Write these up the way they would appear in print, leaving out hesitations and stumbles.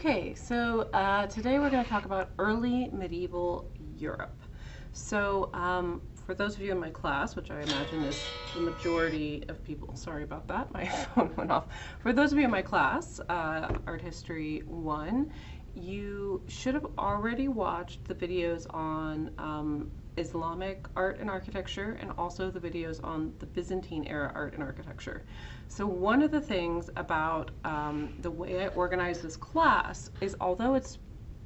Okay, so today we're going to talk about early medieval Europe. So for those of you in my class, which I imagine is the majority of people, sorry about that, my phone went off. For those of you in my class, Art History 1, you should have already watched the videos on Islamic art and architecture, and also the videos on the Byzantine era art and architecture. So one of the things about the way I organize this class is, although it's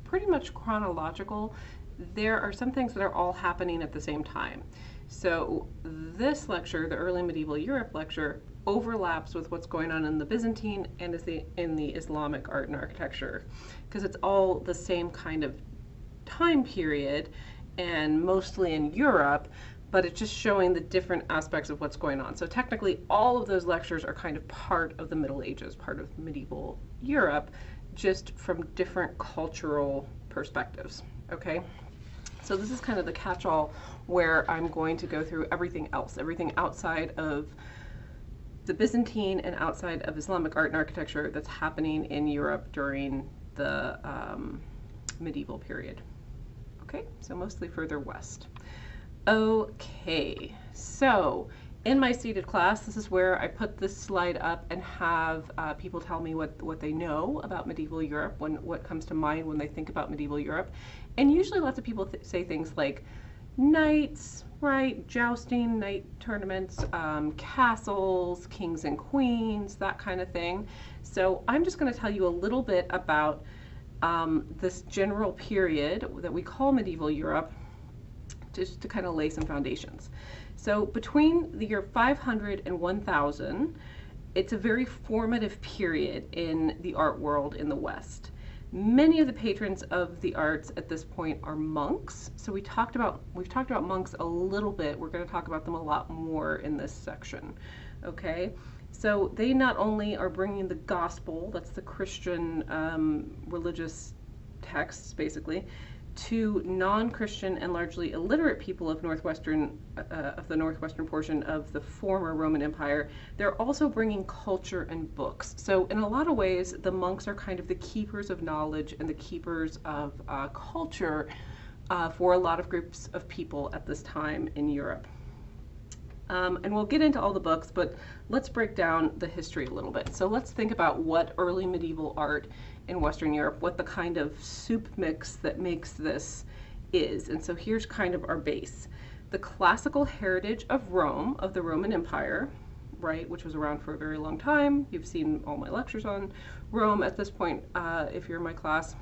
pretty much chronological, there are some things that are all happening at the same time. So this lecture, the Early Medieval Europe lecture, overlaps with what's going on in the Byzantine and in the Islamic art and architecture, because it's all the same kind of time period and mostly in Europe, but it's just showing the different aspects of what's going on. So technically all of those lectures are kind of part of the Middle Ages, part of medieval Europe, just from different cultural perspectives, okay? So this is kind of the catch-all where I'm going to go through everything else, everything outside of the Byzantine and outside of Islamic art and architecture that's happening in Europe during the medieval period. Okay, so mostly further west. Okay, so in my seated class, this is where I put this slide up and have people tell me what they know about medieval Europe, what comes to mind when they think about medieval Europe. And usually lots of people say things like knights, right, jousting, knight tournaments, castles, kings and queens, that kind of thing. So I'm just going to tell you a little bit about this general period that we call medieval Europe, just to kind of lay some foundations. So between the year 500 and 1000, it's a very formative period in the art world in the West. Many of the patrons of the arts at this point are monks. So we've talked about monks a little bit. We're going to talk about them a lot more in this section. Okay, so they not only are bringing the gospel, that's the Christian religious texts basically, to non-Christian and largely illiterate people of the northwestern portion of the former Roman Empire. They're also bringing culture and books. So in a lot of ways, the monks are kind of the keepers of knowledge and the keepers of culture for a lot of groups of people at this time in Europe. And we'll get into all the books, but let's break down the history a little bit. So let's think about what early medieval art in Western Europe, what the kind of soup mix that makes this is. And so here's kind of our base. The classical heritage of Rome, of the Roman Empire, right, which was around for a very long time. You've seen all my lectures on Rome at this point, if you're in my class.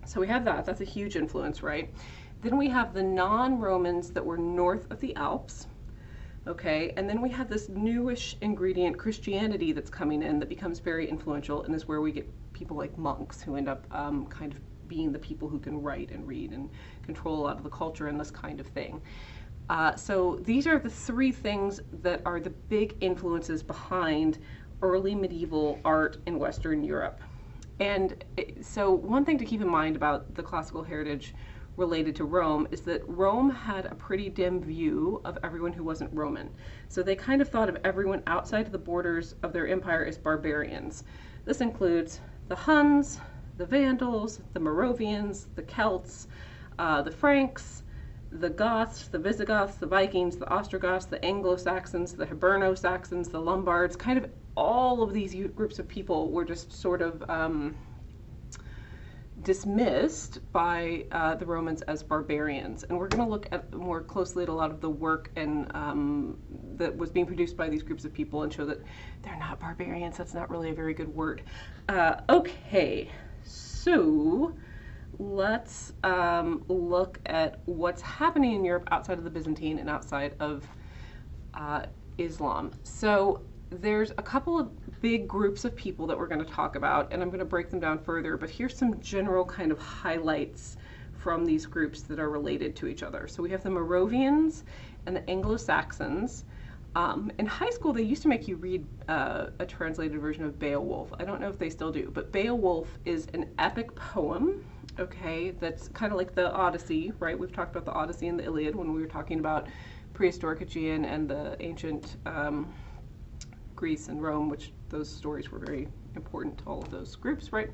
So we have that. That's a huge influence, right? Then we have the non-Romans that were north of the Alps. Okay, and then we have this newish ingredient, Christianity, that's coming in that becomes very influential, and is where we get people like monks who end up kind of being the people who can write and read and control a lot of the culture and this kind of thing. So these are the three things that are the big influences behind early medieval art in Western Europe. And so one thing to keep in mind about the classical heritage related to Rome is that Rome had a pretty dim view of everyone who wasn't Roman. So they kind of thought of everyone outside of the borders of their empire as barbarians. This includes the Huns, the Vandals, the Morovians, the Celts, the Franks, the Goths, the Visigoths, the Vikings, the Ostrogoths, the Anglo-Saxons, the Hiberno Saxons, the Lombards. Kind of all of these groups of people were just sort of dismissed by the Romans as barbarians. And we're going to look at more closely at a lot of the work and that was being produced by these groups of people and show that they're not barbarians. That's not really a very good word. Okay, so let's look at what's happening in Europe outside of the Byzantine and outside of Islam. So there's a couple of big groups of people that we're going to talk about, and I'm going to break them down further, but here's some general kind of highlights from these groups that are related to each other. So we have the Morovians and the Anglo-Saxons. In high school, they used to make you read a translated version of Beowulf. I don't know if they still do, but Beowulf is an epic poem, okay, that's kind of like the Odyssey, right? We've talked about the Odyssey and the Iliad when we were talking about prehistoric Aegean and the ancient Greece and Rome, which those stories were very important to all of those groups, right?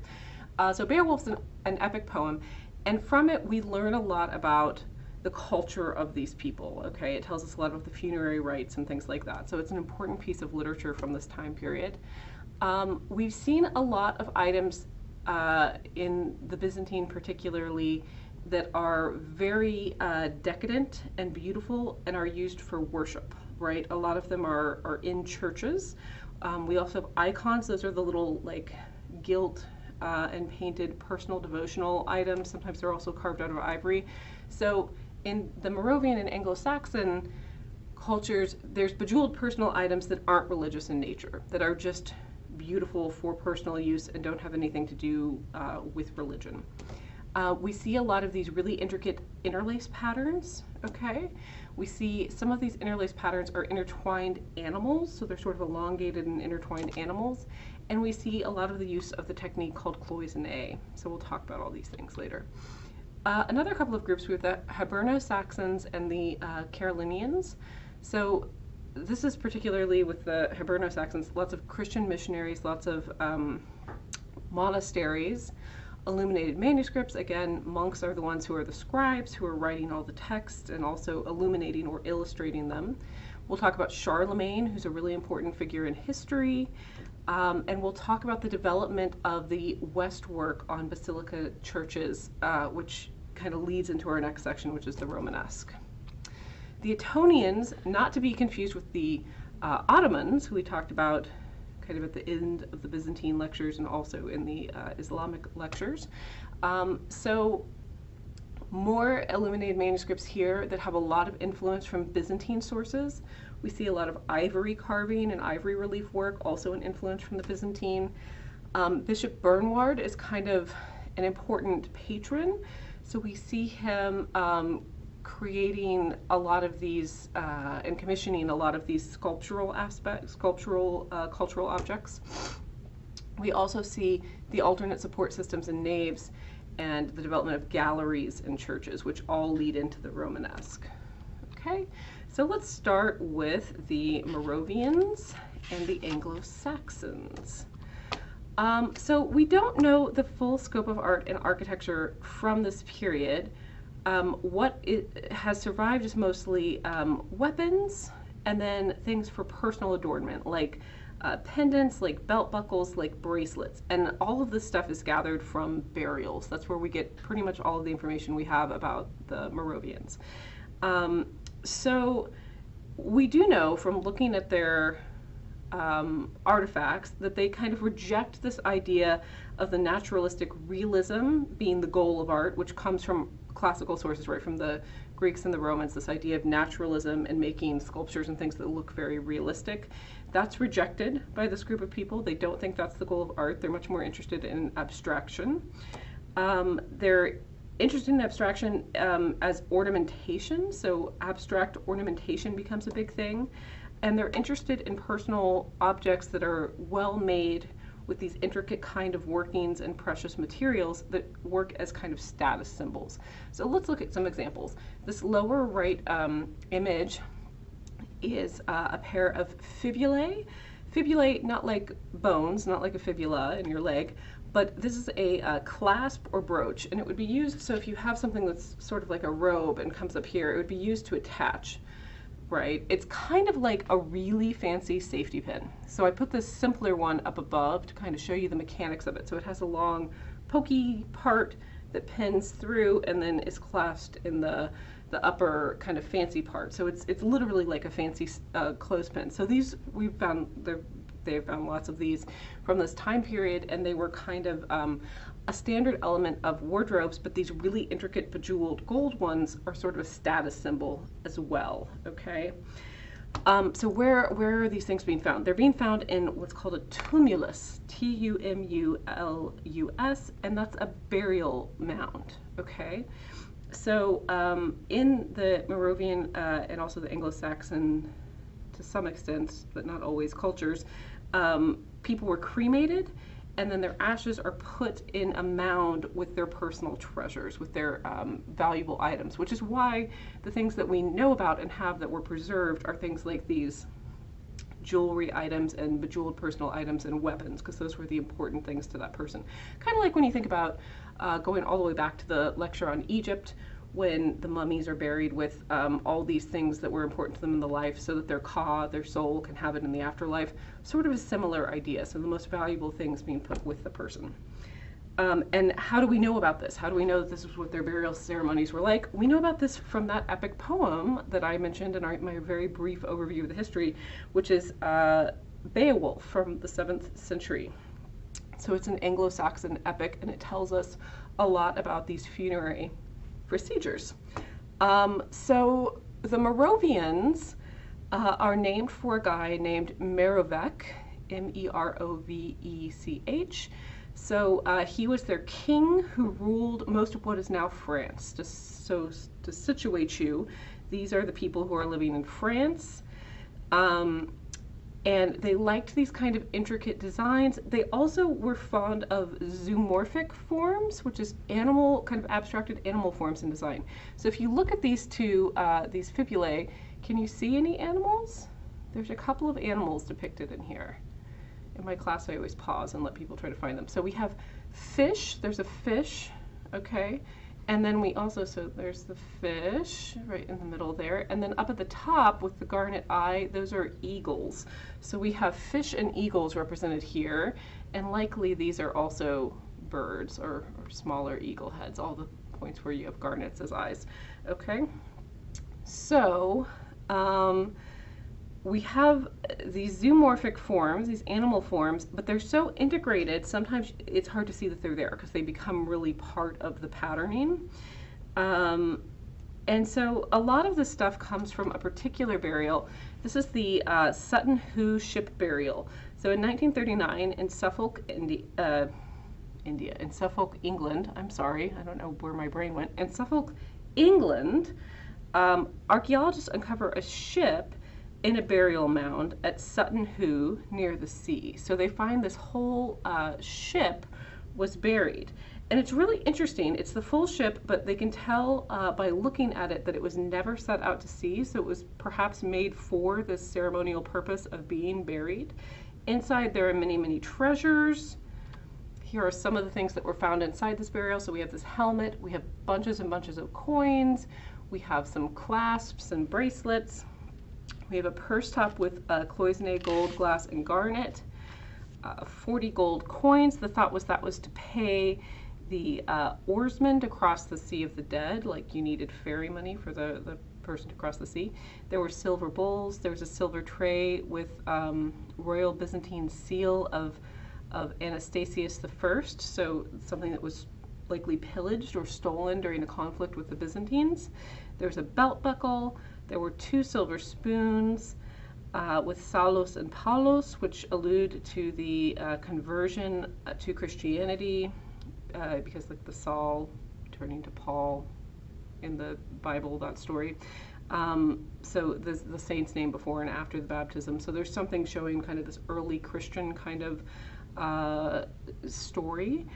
So Beowulf's an epic poem, and from it we learn a lot about the culture of these people, okay? It tells us a lot of the funerary rites and things like that. So it's an important piece of literature from this time period. We've seen a lot of items in the Byzantine particularly that are very decadent and beautiful and are used for worship, right? A lot of them are in churches. We also have icons. Those are the little like gilt and painted personal devotional items. Sometimes they're also carved out of ivory. So in the Morovian and Anglo-Saxon cultures, there's bejeweled personal items that aren't religious in nature, that are just beautiful for personal use and don't have anything to do with religion. We see a lot of these really intricate interlace patterns, okay? We see some of these interlace patterns are intertwined animals, so they're sort of elongated and intertwined animals. And we see a lot of the use of the technique called cloisonne. So we'll talk about all these things later. Another couple of groups, we have the Hiberno Saxons and the Carolinians. So this is particularly with the Hiberno Saxons, lots of Christian missionaries, lots of monasteries, illuminated manuscripts. Again, monks are the ones who are the scribes, who are writing all the text and also illuminating or illustrating them. We'll talk about Charlemagne, who's a really important figure in history, and we'll talk about the development of the Westwork on basilica churches, which kind of leads into our next section, which is the Romanesque. The Etonians, not to be confused with the Ottomans, who we talked about kind of at the end of the Byzantine lectures and also in the Islamic lectures. So more illuminated manuscripts here that have a lot of influence from Byzantine sources. We see a lot of ivory carving and ivory relief work, also an influence from the Byzantine. Bishop Bernward is kind of an important patron. So we see him creating a lot of these and commissioning a lot of these sculptural aspects, cultural objects. We also see the alternate support systems in naves and the development of galleries in churches, which all lead into the Romanesque. Okay, so let's start with the Morovians and the Anglo-Saxons. So we don't know the full scope of art and architecture from this period. What it has survived is mostly weapons and then things for personal adornment, like pendants, like belt buckles, like bracelets. And all of this stuff is gathered from burials. That's where we get pretty much all of the information we have about the Morovians. So we do know from looking at their artifacts that they kind of reject this idea of the naturalistic realism being the goal of art, which comes from classical sources, right, from the Greeks and the Romans, this idea of naturalism and making sculptures and things that look very realistic. That's rejected by this group of people. They don't think that's the goal of art. They're much more interested in abstraction. They're interested in abstraction as ornamentation, so abstract ornamentation becomes a big thing. And they're interested in personal objects that are well made with these intricate kind of workings and precious materials that work as kind of status symbols. So let's look at some examples. This lower right image is a pair of fibulae. Fibulae, not like bones, not like a fibula in your leg, but this is a clasp or brooch, and it would be used, so if you have something that's sort of like a robe and comes up here, it would be used to attach. Right? It's kind of like a really fancy safety pin. So I put this simpler one up above to kind of show you the mechanics of it. So it has a long pokey part that pins through and then is clasped in the upper kind of fancy part. So it's literally like a fancy clothespin. So these they've found lots of these from this time period, and they were kind of a standard element of wardrobes, but these really intricate bejeweled gold ones are sort of a status symbol as well, okay? So where are these things being found? They're being found in what's called a tumulus, T-U-M-U-L-U-S, and that's a burial mound, okay? So in the Morovian and also the Anglo-Saxon, to some extent, but not always, cultures, people were cremated, and then their ashes are put in a mound with their personal treasures, with their valuable items, which is why the things that we know about and have that were preserved are things like these jewelry items and bejeweled personal items and weapons, because those were the important things to that person. Kind of like when you think about going all the way back to the lecture on Egypt, when the mummies are buried with all these things that were important to them in the life, so that their ka, their soul, can have it in the afterlife. Sort of a similar idea. So the most valuable things being put with the person. And how do we know about this? How do we know that this is what their burial ceremonies were like? We know about this from that epic poem that I mentioned in my very brief overview of the history, which is Beowulf from the 7th century. So it's an Anglo-Saxon epic, and it tells us a lot about these funerary procedures. So the Morovians are named for a guy named Merovech, M-E-R-O-V-E-C-H. So he was their king who ruled most of what is now France. So to situate you, these are the people who are living in France. And they liked these kind of intricate designs. They also were fond of zoomorphic forms, which is animal, kind of abstracted animal forms in design. So if you look at these two, these fibulae, can you see any animals? There's a couple of animals depicted in here. In my class, I always pause and let people try to find them. So we have fish, there's a fish, okay? And then we also, so there's the fish right in the middle there. And then up at the top with the garnet eye, those are eagles. So we have fish and eagles represented here. And likely these are also birds or smaller eagle heads, all the points where you have garnets as eyes, okay? So, we have these zoomorphic forms, these animal forms, but they're so integrated, sometimes it's hard to see that they're there because they become really part of the patterning. And so a lot of this stuff comes from a particular burial. This is the Sutton Who Ship burial. So in 1939 in Suffolk, in Suffolk, England, I'm sorry, I don't know where my brain went. In Suffolk, England, archaeologists uncover a ship in a burial mound at Sutton Hoo near the sea. So they find this whole ship was buried. And it's really interesting. It's the full ship, but they can tell by looking at it that it was never set out to sea, so it was perhaps made for this ceremonial purpose of being buried. Inside there are many, many treasures. Here are some of the things that were found inside this burial. So we have this helmet, we have bunches and bunches of coins, we have some clasps and bracelets. We have a purse top with cloisonne, gold, glass, and garnet. 40 gold coins. The thought was that was to pay the oarsmen to cross the Sea of the Dead, like you needed ferry money for the person to cross the sea. There were silver bowls. There was a silver tray with royal Byzantine seal of Anastasius I, so something that was likely pillaged or stolen during a conflict with the Byzantines. There's a belt buckle. There were 2 silver spoons with Salos and Paulos, which allude to the conversion to Christianity, because like the Saul turning to Paul in the Bible, that story. So the saint's name before and after the baptism. So there's something showing kind of this early Christian kind of story.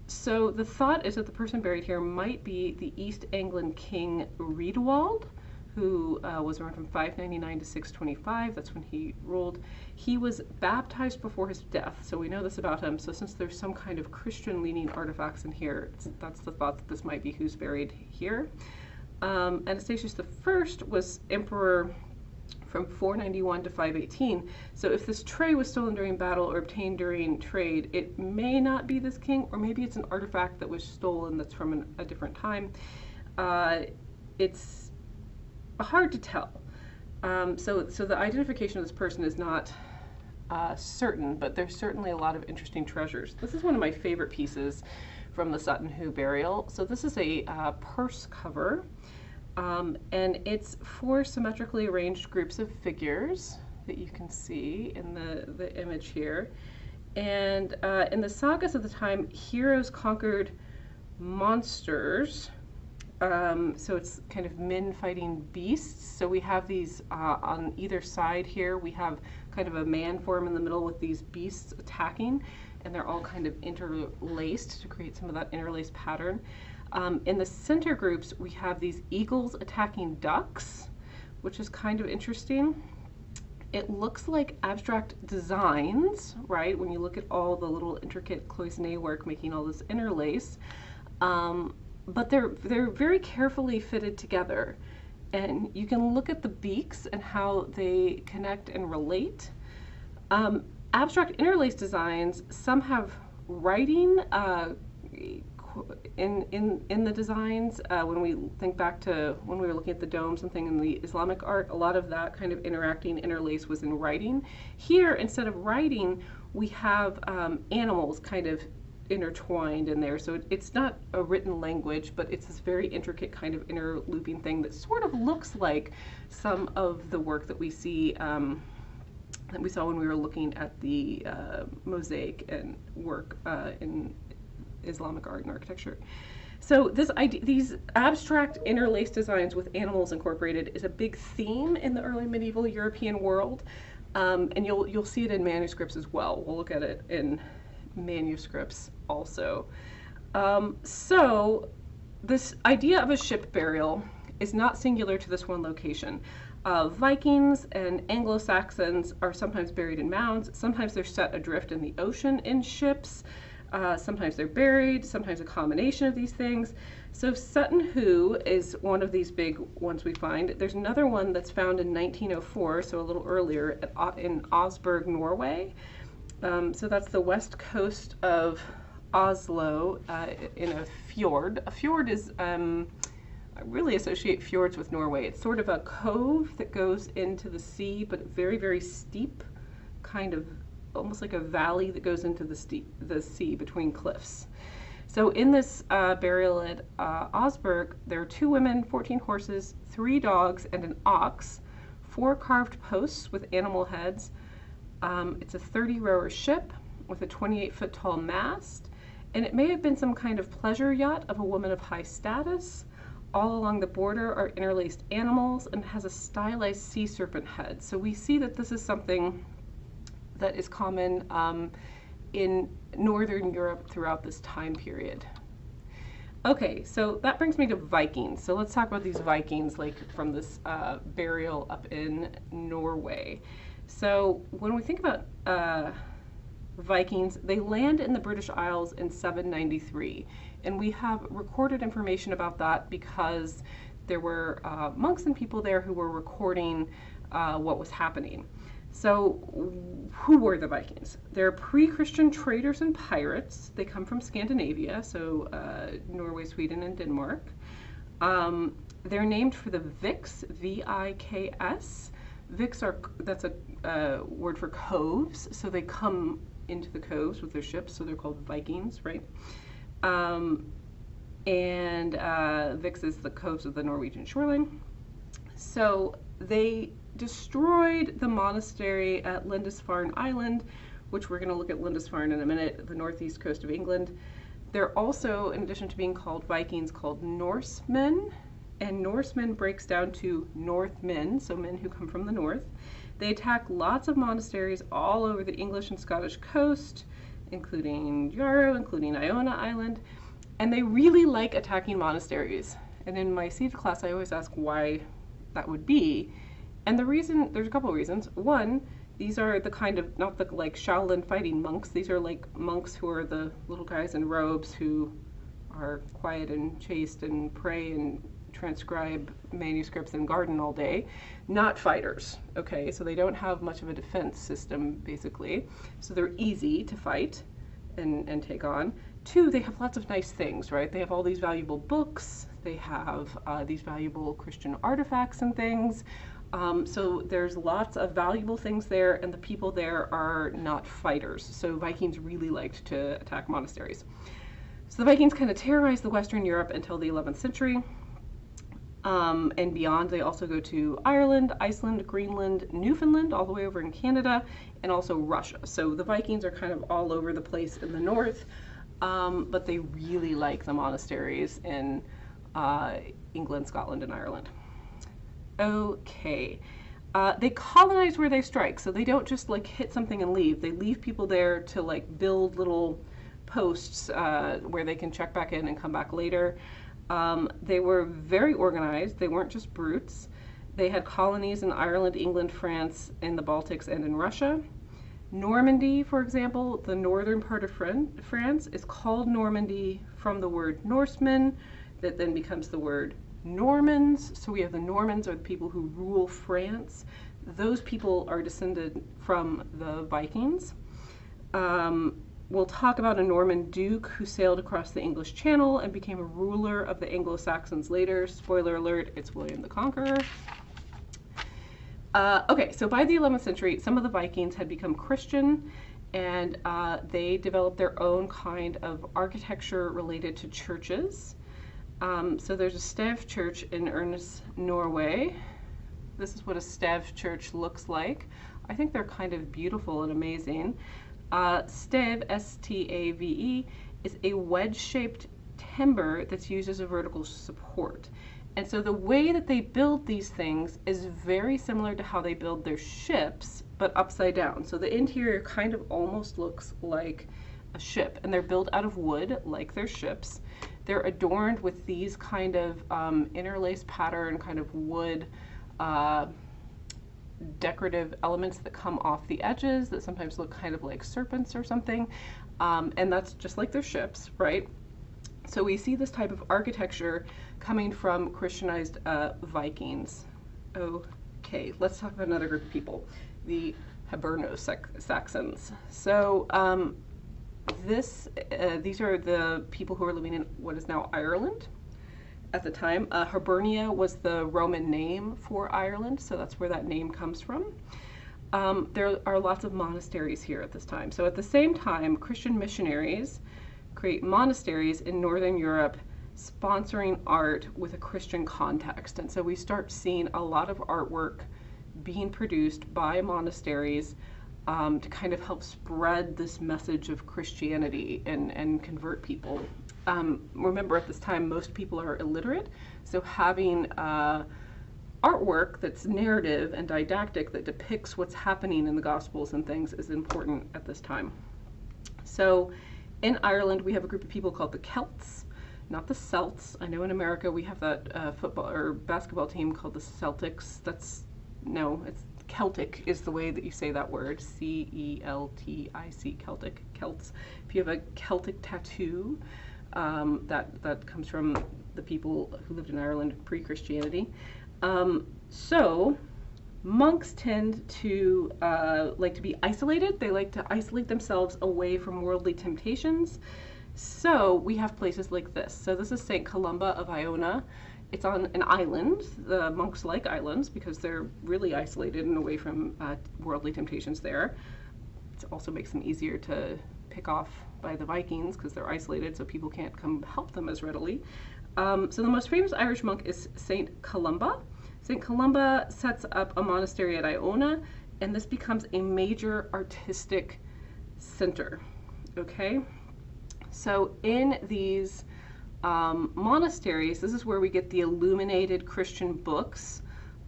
So the thought is that the person buried here might be the East Anglian king Riedwald, who was around from 599 to 625. That's when he ruled. He was baptized before his death, so we know this about him. So since there's some kind of Christian-leaning artifacts in here, that's the thought that this might be who's buried here. Anastasius I was emperor from 491 to 518. So if this tray was stolen during battle or obtained during trade, it may not be this king, or maybe it's an artifact that was stolen that's from a different time. It's hard to tell. So the identification of this person is not certain, but there's certainly a lot of interesting treasures. This is one of my favorite pieces from the Sutton Hoo burial. So this is a purse cover. And it's 4 symmetrically arranged groups of figures that you can see in the image here. And in the sagas of the time, heroes conquered monsters. So it's kind of men fighting beasts. So we have these on either side here. We have kind of a man form in the middle with these beasts attacking, and they're all kind of interlaced to create some of that interlaced pattern. In the center groups, we have these eagles attacking ducks, which is kind of interesting. it looks like abstract designs, right? When you look at all the little intricate cloisonné work making all this interlace, but they're very carefully fitted together. And you can look at the beaks and how they connect and relate. Abstract interlace designs, some have writing in the designs. When we think back to when we were looking at the dome, something in the Islamic art, a lot of that kind of interacting interlace was in writing. Here, instead of writing, we have animals kind of intertwined in there. So it's not a written language, but it's this very intricate kind of interlooping thing that sort of looks like some of the work that we see that we saw when we were looking at the mosaic and work in Islamic art and architecture. So this idea, these abstract interlaced designs with animals incorporated, is a big theme in the early medieval European world, and you'll see it in manuscripts as well. We'll look at it in manuscripts also. So this idea of a ship burial is not singular to this one location. Vikings and Anglo-Saxons are sometimes buried in mounds. Sometimes they're set adrift in the ocean in ships. Sometimes they're buried, sometimes a combination of these things. So Sutton Who is one of these big ones we find. There's another one that's found in 1904, so a little earlier, in Osberg, Norway. So that's the west coast of Oslo in a fjord. A fjord is, I really associate fjords with Norway. It's sort of a cove that goes into the sea, but very, very steep, kind of almost like a valley that goes into the sea between cliffs. So in this burial at Osberg, there are 2 women, 14 horses, 3 dogs, and an ox, 4 carved posts with animal heads. It's a 30-rower ship with a 28-foot tall mast, and it may have been some kind of pleasure yacht of a woman of high status. All along the border are interlaced animals, and has a stylized sea serpent head. So we see that this is something that is common in Northern Europe throughout this time period. Okay, so that brings me to Vikings. So let's talk about these Vikings, like from this burial up in Norway. So when we think about Vikings, they land in the British Isles in 793, and we have recorded information about that because there were monks and people there who were recording what was happening. So who were the Vikings? They're pre-Christian traders and pirates. They come from Scandinavia, so Norway, Sweden, and Denmark. They're named for the Viks, V-I-K-S. Viks that's a word for coves, so they come into the coves with their ships, so they're called Vikings, right? And Viks is the coves of the Norwegian shoreline. So they destroyed the monastery at Lindisfarne Island, which we're going to look at Lindisfarne in a minute, the northeast coast of England. They're also, in addition to being called Vikings, called Norsemen, and Norsemen breaks down to Northmen, so men who come from the north. They attack lots of monasteries all over the English and Scottish coast, including Jarrow, including Iona Island, and they really like attacking monasteries. And in my Siege class, I always ask why that would be. And the reason, there's a couple of reasons. One, these are the kind of, not the like Shaolin fighting monks, these are like monks who are the little guys in robes who are quiet and chaste and pray and transcribe manuscripts and garden all day, not fighters, okay? So they don't have much of a defense system, basically. So they're easy to fight and take on. 2, they have lots of nice things, right? They have all these valuable books, they have these valuable Christian artifacts and things. So there's lots of valuable things there, and the people there are not fighters. So Vikings really liked to attack monasteries. So the Vikings kind of terrorized the Western Europe until the 11th century. And beyond, they also go to Ireland, Iceland, Greenland, Newfoundland, all the way over in Canada, and also Russia. So the Vikings are kind of all over the place in the north, but they really like the monasteries in England, Scotland, and Ireland. Okay. They colonize where they strike, so they don't just like hit something and leave. They leave people there to like build little posts where they can check back in and come back later. They were very organized. They weren't just brutes. They had colonies in Ireland, England, France, in the Baltics, and in Russia. Normandy, for example, the northern part of France, is called Normandy from the word Norseman, that then becomes the word Normans. So we have the Normans are the people who rule France. Those people are descended from the Vikings. We'll talk about a Norman duke who sailed across the English Channel and became a ruler of the Anglo-Saxons later. Spoiler alert, it's William the Conqueror. Okay, so by the 11th century, some of the Vikings had become Christian, and they developed their own kind of architecture related to churches. So there's a stave church in Ernest, Norway. This is what a stave church looks like. I think they're kind of beautiful and amazing. Stave, S-T-A-V-E, is a wedge-shaped timber that's used as a vertical support. And so the way that they build these things is very similar to how they build their ships, but upside down. So the interior kind of almost looks like a ship, and they're built out of wood like their ships. They're adorned with these kind of interlaced pattern, kind of wood decorative elements that come off the edges that sometimes look kind of like serpents or something. And that's just like their ships, right? So we see this type of architecture coming from Christianized Vikings. Okay, let's talk about another group of people, the Hiberno Saxons. So these are the people who are living in what is now Ireland at the time. Hibernia was the Roman name for Ireland, so that's where that name comes from. There are lots of monasteries here at this time. So at the same time, Christian missionaries create monasteries in Northern Europe, sponsoring art with a Christian context. And so we start seeing a lot of artwork being produced by monasteries to kind of help spread this message of Christianity and convert people. Remember, at this time, most people are illiterate, so having artwork that's narrative and didactic that depicts what's happening in the Gospels and things is important at this time. So in Ireland, we have a group of people called the Celts, not the Celts. I know in America we have that football or basketball team called the Celtics. It's Celtic is the way that you say that word, C-E-L-T-I-C, Celtic, Celts. If you have a Celtic tattoo, that comes from the people who lived in Ireland pre-Christianity. So monks tend to like to be isolated. They like to isolate themselves away from worldly temptations. So we have places like this. So this is St. Columba of Iona. It's on an island. The monks like islands because they're really isolated and away from worldly temptations there. It also makes them easier to pick off by the Vikings because they're isolated, so people can't come help them as readily. So the most famous Irish monk is St. Columba. St. Columba sets up a monastery at Iona, and this becomes a major artistic center, okay? So in these monasteries, this is where we get the illuminated Christian books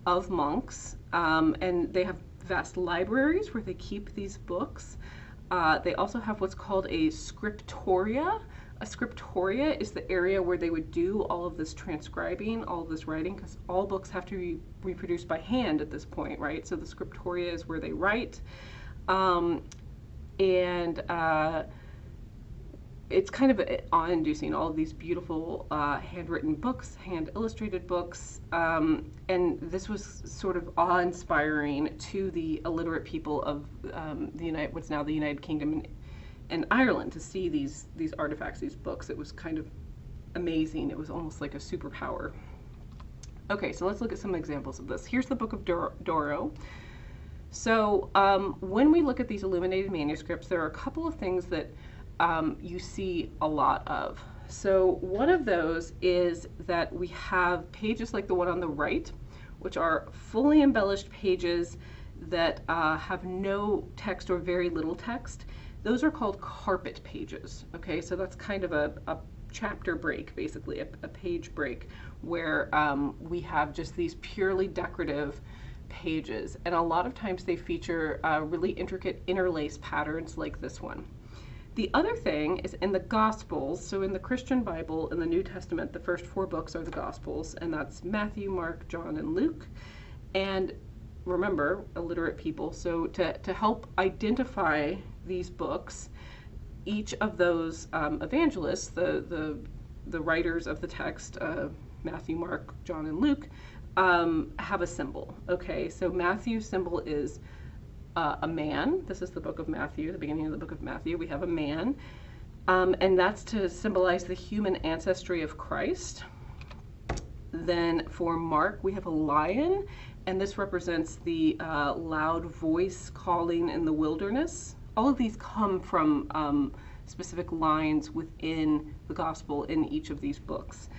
of monks, and they have vast libraries where they keep these books. They also have what's called a scriptoria. A scriptoria is the area where they would do all of this transcribing, all of this writing, because all books have to be reproduced by hand at this point, right? So the scriptoria is where they write. It's kind of awe-inducing, all of these beautiful handwritten books, hand-illustrated books, and this was sort of awe-inspiring to the illiterate people of what's now the United Kingdom and Ireland to see these artifacts, these books. It was kind of amazing. It was almost like a superpower. Okay, so let's look at some examples of this. Here's the Book of Doro. So when we look at these illuminated manuscripts, there are a couple of things that you see a lot of. So one of those is that we have pages like the one on the right, which are fully embellished pages that have no text or very little text. Those are called carpet pages, okay? So that's kind of a chapter break, basically, a page break, where we have just these purely decorative pages. And a lot of times they feature really intricate interlaced patterns like this one. The other thing is in the Gospels, so in the Christian Bible, in the New Testament, the first 4 books are the Gospels, and that's Matthew, Mark, John, and Luke. And remember, illiterate people, so to help identify these books, each of those evangelists, the writers of the text, Matthew, Mark, John, and Luke, have a symbol. Okay, so Matthew's symbol is a man. This is the book of Matthew, the beginning of the book of Matthew. We have a man, and that's to symbolize the human ancestry of Christ. Then for Mark, we have a lion, and this represents the loud voice calling in the wilderness. All of these come from specific lines within the gospel in each of these books.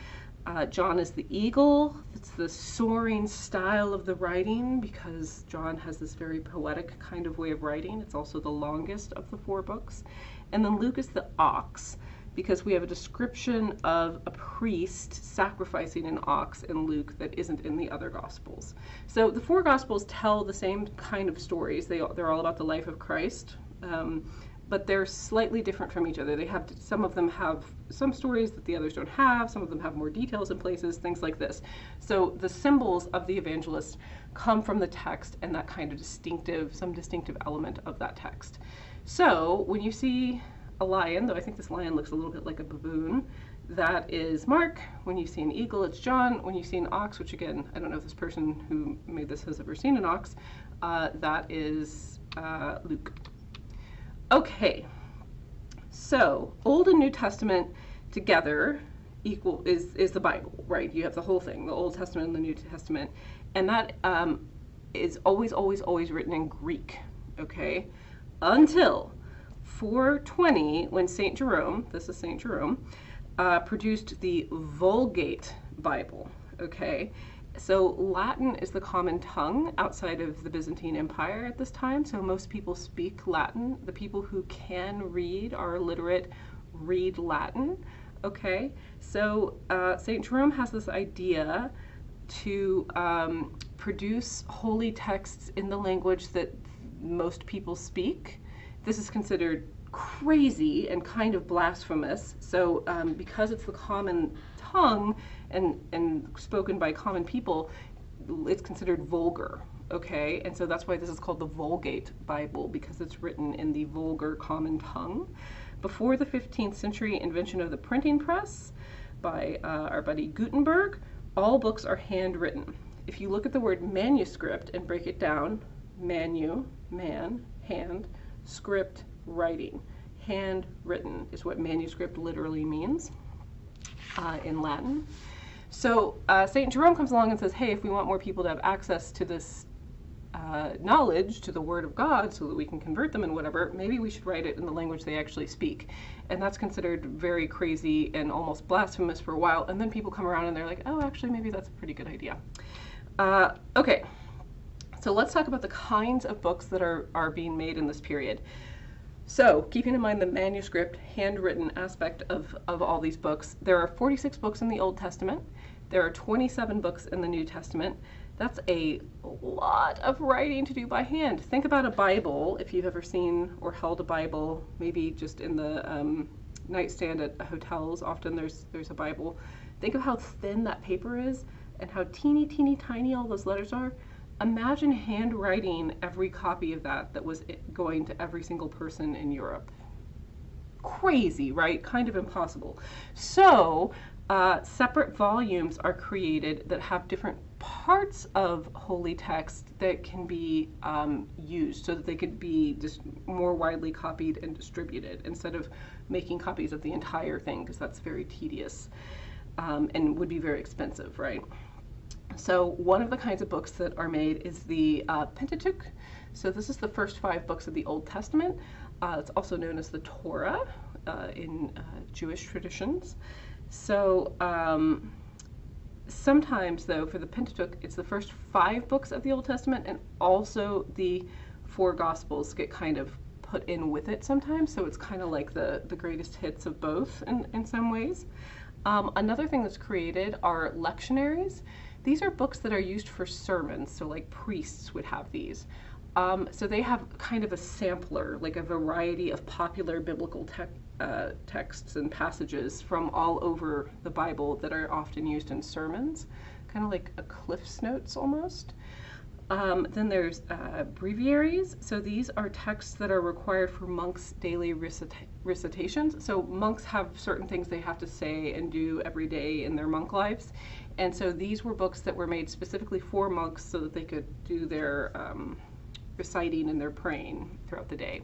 John is the eagle. It's the soaring style of the writing because John has this very poetic kind of way of writing. It's also the longest of the 4 books. And then Luke is the ox because we have a description of a priest sacrificing an ox in Luke that isn't in the other gospels. So the 4 gospels tell the same kind of stories. They're all about the life of Christ. But they're slightly different from each other. Some of them have some stories that the others don't have. Some of them have more details in places, things like this. So the symbols of the evangelists come from the text and that kind of some distinctive element of that text. So when you see a lion, though I think this lion looks a little bit like a baboon, that is Mark. When you see an eagle, it's John. When you see an ox, which again, I don't know if this person who made this has ever seen an ox, that is Luke. Okay, so Old and New Testament together is the Bible, right? You have the whole thing, the Old Testament and the New Testament, and that is always written in Greek, okay? Until 420, when St. Jerome, this is St. Jerome, produced the Vulgate Bible, okay? So Latin is the common tongue outside of the Byzantine Empire at this time, so most people speak Latin. The people who can read, are illiterate, read Latin, okay? So St. Jerome has this idea to produce holy texts in the language that most people speak. This is considered crazy and kind of blasphemous, so because it's the common tongue and spoken by common people, it's considered vulgar, okay? And so that's why this is called the Vulgate Bible, because it's written in the vulgar common tongue. Before the 15th century invention of the printing press by our buddy Gutenberg, all books are handwritten. If you look at the word manuscript and break it down, manu, man, hand, script, writing. Handwritten is what manuscript literally means in Latin. So St. Jerome comes along and says, hey, if we want more people to have access to this knowledge, to the Word of God, so that we can convert them and whatever, maybe we should write it in the language they actually speak. And that's considered very crazy and almost blasphemous for a while, and then people come around and they're like, oh, actually, maybe that's a pretty good idea. Okay, so let's talk about the kinds of books that are being made in this period. So, keeping in mind the manuscript, handwritten aspect of all these books, there are 46 books in the Old Testament. There are 27 books in the New Testament. That's a lot of writing to do by hand. Think about a Bible, if you've ever seen or held a Bible, maybe just in the nightstand at hotels. Often there's a Bible. Think of how thin that paper is and how teeny tiny all those letters are. Imagine handwriting every copy of that was going to every single person in Europe. Crazy, right? Kind of impossible. So separate volumes are created that have different parts of holy text that can be used so that they could be just more widely copied and distributed instead of making copies of the entire thing, because that's very tedious and would be very expensive, right? So one of the kinds of books that are made is the Pentateuch. So this is the first 5 books of the Old Testament. It's also known as the Torah in Jewish traditions. So sometimes, though, for the Pentateuch, it's the first 5 books of the Old Testament, and also the 4 Gospels get kind of put in with it sometimes. So it's kind of like the greatest hits of both in some ways. Another thing that's created are lectionaries. These are books that are used for sermons, so like priests would have these. So they have kind of a sampler, like a variety of popular biblical texts and passages from all over the Bible that are often used in sermons, kind of like a Cliff's Notes almost. Then there's breviaries. So these are texts that are required for monks' daily recitations. So monks have certain things they have to say and do every day in their monk lives. And so these were books that were made specifically for monks so that they could do their reciting and their praying throughout the day.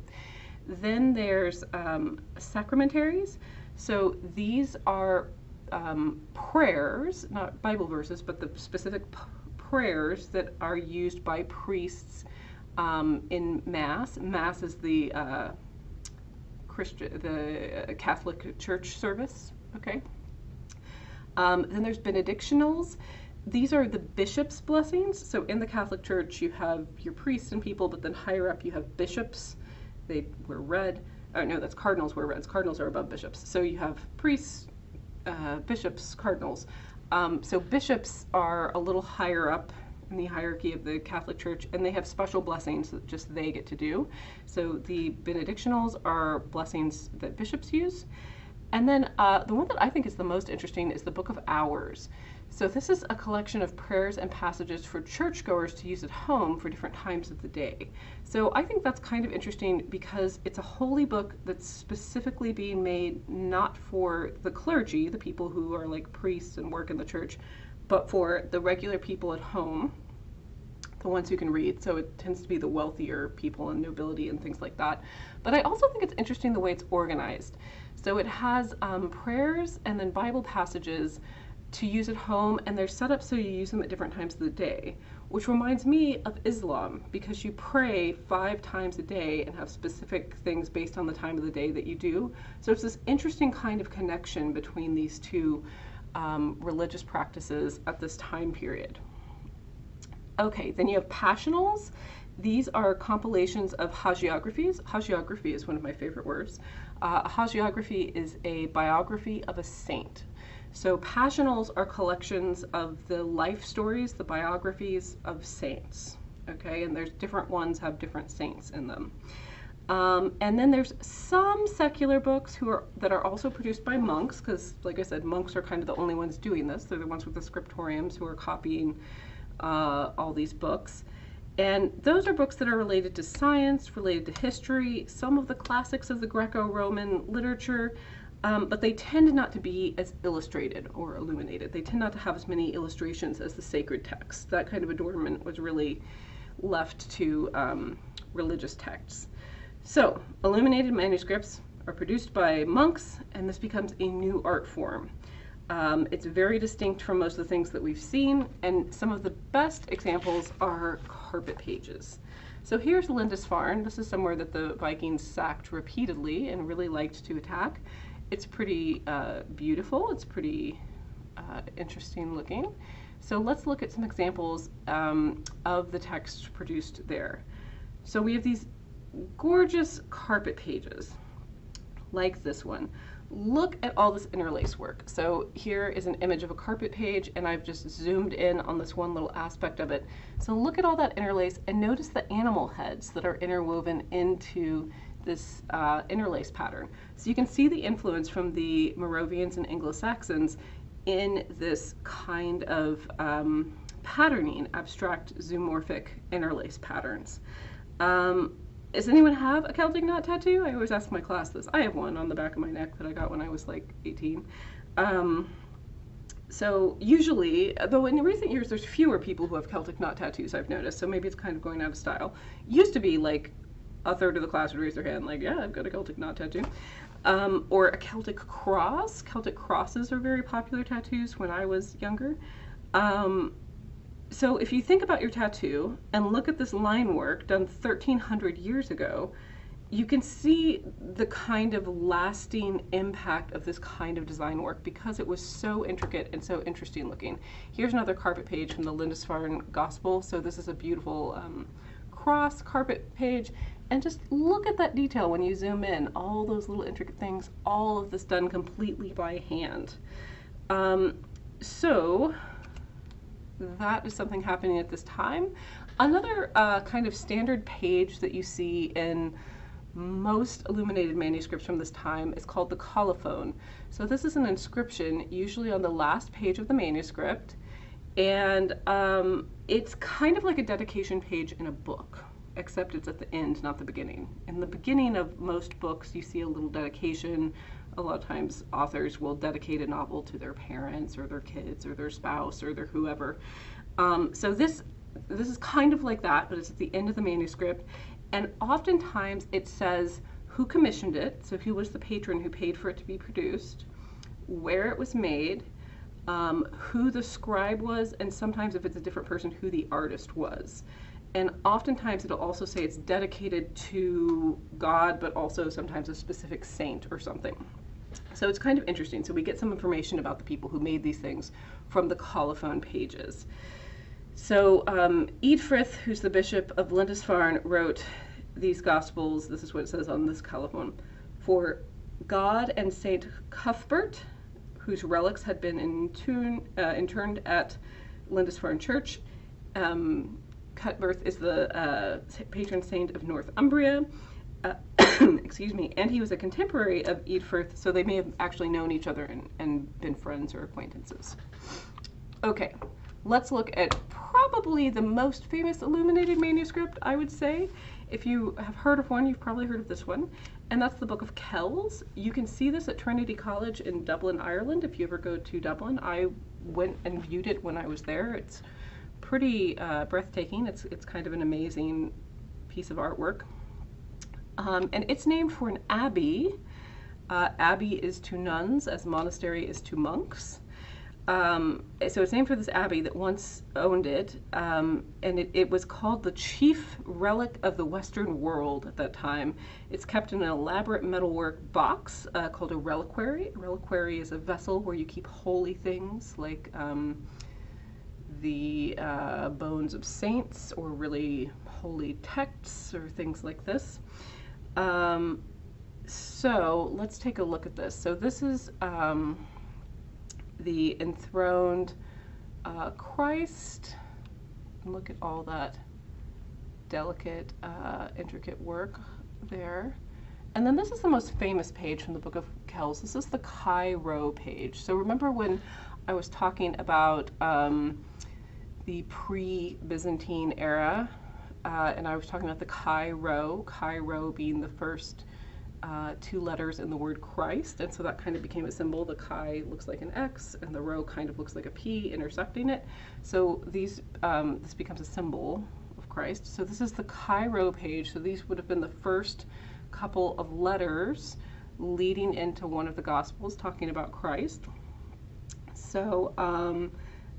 Then there's sacramentaries. So these are prayers, not Bible verses, but the specific prayers that are used by priests in Mass. Mass is the Catholic Church service. Okay. Then there's benedictionals. These are the bishop's blessings. So in the Catholic Church, you have your priests and people, but then higher up you have bishops. They wear red. Oh no, that's cardinals wear reds. Cardinals are above bishops. So you have priests, bishops, cardinals. So bishops are a little higher up in the hierarchy of the Catholic Church, and they have special blessings that just they get to do. So the benedictionals are blessings that bishops use. And then the one that I think is the most interesting is the Book of Hours. So this is a collection of prayers and passages for churchgoers to use at home for different times of the day. So I think that's kind of interesting because it's a holy book that's specifically being made not for the clergy, the people who are like priests and work in the church, but for the regular people at home, the ones who can read. So it tends to be the wealthier people and nobility and things like that. But I also think it's interesting the way it's organized. So it has prayers and then Bible passages to use at home, and they're set up so you use them at different times of the day, which reminds me of Islam, because you pray 5 times a day and have specific things based on the time of the day that you do. So it's this interesting kind of connection between these two religious practices at this time period. Okay, then you have passionals. These are compilations of hagiographies. Hagiography is one of my favorite words. A hagiography is a biography of a saint. So passionals are collections of the life stories, the biographies of saints, okay? And there's different ones have different saints in them. And then there's some secular books that are also produced by monks, because like I said, monks are kind of the only ones doing this. They're the ones with the scriptoriums who are copying all these books. And those are books that are related to science, related to history, some of the classics of the Greco-Roman literature, but they tend not to be as illustrated or illuminated. They tend not to have as many illustrations as the sacred texts. That kind of adornment was really left to religious texts. So, illuminated manuscripts are produced by monks, and this becomes a new art form. It's very distinct from most of the things that we've seen, and some of the best examples are carpet pages. So here's Lindisfarne. This is somewhere that the Vikings sacked repeatedly and really liked to attack. It's pretty beautiful. It's pretty interesting looking. So let's look at some examples of the text produced there. So we have these gorgeous carpet pages, like this one. Look at all this interlace work. So here is an image of a carpet page, and I've just zoomed in on this one little aspect of it. So look at all that interlace, and notice the animal heads that are interwoven into this interlace pattern. So you can see the influence from the Morovians and Anglo-Saxons in this kind of patterning, abstract zoomorphic interlace patterns. Does anyone have a Celtic knot tattoo? I always ask my class this. I have one on the back of my neck that I got when I was like 18. So usually, though in recent years there's fewer people who have Celtic knot tattoos, I've noticed, so maybe it's kind of going out of style. Used to be like a third of the class would raise their hand like, yeah, I've got a Celtic knot tattoo. Or a Celtic cross. Celtic crosses are very popular tattoos when I was younger. So if you think about your tattoo and look at this line work done 1,300 years ago, you can see the kind of lasting impact of this kind of design work because it was so intricate and so interesting looking. Here's another carpet page from the Lindisfarne Gospel. So this is a beautiful cross carpet page. And just look at that detail when you zoom in, all those little intricate things, all of this done completely by hand. So that is something happening at this time. Another kind of standard page that you see in most illuminated manuscripts from this time is called the Colophone. So this is an inscription usually on the last page of the manuscript, And it's kind of like a dedication page in a book, except it's at the end, not the beginning. In the beginning of most books, you see a little dedication. A lot of times authors will dedicate a novel to their parents or their kids or their spouse or their whoever. So this is kind of like that, but it's at the end of the manuscript. And oftentimes it says who commissioned it, so who was the patron who paid for it to be produced, where it was made, who the scribe was, and sometimes if it's a different person, who the artist was. And oftentimes it'll also say it's dedicated to God, but also sometimes a specific saint or something. So it's kind of interesting. So we get some information about the people who made these things from the Colophone pages. So Eadfrith, who's the bishop of Lindisfarne, wrote these Gospels. This is what it says on this Colophone. For God and Saint Cuthbert, whose relics had been interned at Lindisfarne Church. Cuthbert is the patron saint of Northumbria. Excuse me, and he was a contemporary of Eadfrith, so they may have actually known each other and been friends or acquaintances. Okay, let's look at probably the most famous illuminated manuscript, I would say. If you have heard of one, you've probably heard of this one, and that's the Book of Kells. You can see this at Trinity College in Dublin, Ireland. If you ever go to Dublin, I went and viewed it when I was there. It's pretty breathtaking. It's kind of an amazing piece of artwork. And it's named for an abbey. Abbey is to nuns as monastery is to monks. So it's named for this abbey that once owned it, and it was called the chief relic of the Western world at that time. It's kept in an elaborate metalwork box called a reliquary. A reliquary is a vessel where you keep holy things like the bones of saints or really holy texts or things like this. So let's take a look at this. So this is the enthroned Christ. Look at all that delicate, intricate work there. And then this is the most famous page from the Book of Kells. This is the Chi-Rho page. So remember when I was talking about the pre-Byzantine era, and I was talking about the Chi-Rho being the first two letters in the word Christ, and so that kind of became a symbol. The Chi looks like an X, and the Rho kind of looks like a P intersecting it. So this becomes a symbol of Christ. So this is the Chi-Rho page. So these would have been the first couple of letters leading into one of the Gospels talking about Christ. So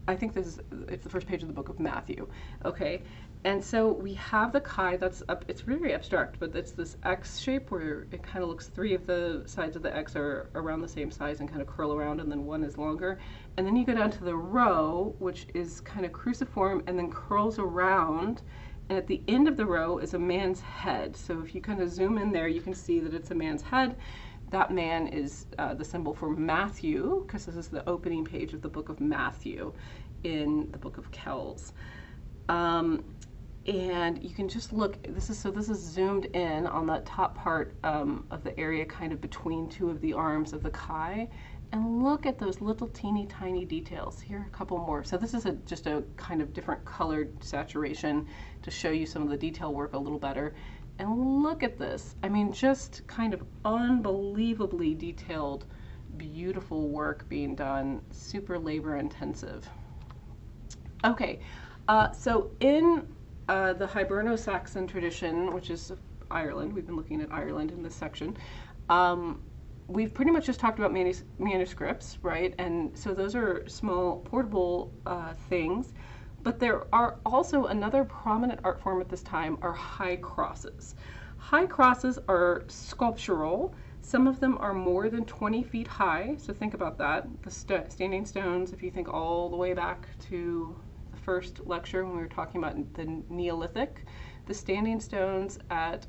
I think it's the first page of the book of Matthew. Okay. And so we have the Chi, that's up, it's very abstract, but it's this X shape where it kind of looks, three of the sides of the X are around the same size and kind of curl around, and then one is longer. And then you go down to the Rho, which is kind of cruciform and then curls around. And at the end of the Rho is a man's head. So if you kind of zoom in there, you can see that it's a man's head. That man is the symbol for Matthew, because this is the opening page of the book of Matthew in the book of Kells. And you can just look, this is zoomed in on that top part of the area kind of between two of the arms of the Chi, and look at those little teeny tiny details. Here are a couple more. So this is just a kind of different colored saturation to show you some of the detail work a little better. And look at this. I mean, just kind of unbelievably detailed, beautiful work being done, super labor intensive. Okay, so in the Hiberno Saxon tradition, which is Ireland, we've been looking at Ireland in this section, we've pretty much just talked about manuscripts, right? And so those are small portable things, but there are also another prominent art form at this time are high crosses. High crosses are sculptural. Some of them are more than 20 feet high, so think about that. The standing stones, if you think all the way back to first lecture when we were talking about the Neolithic, the standing stones at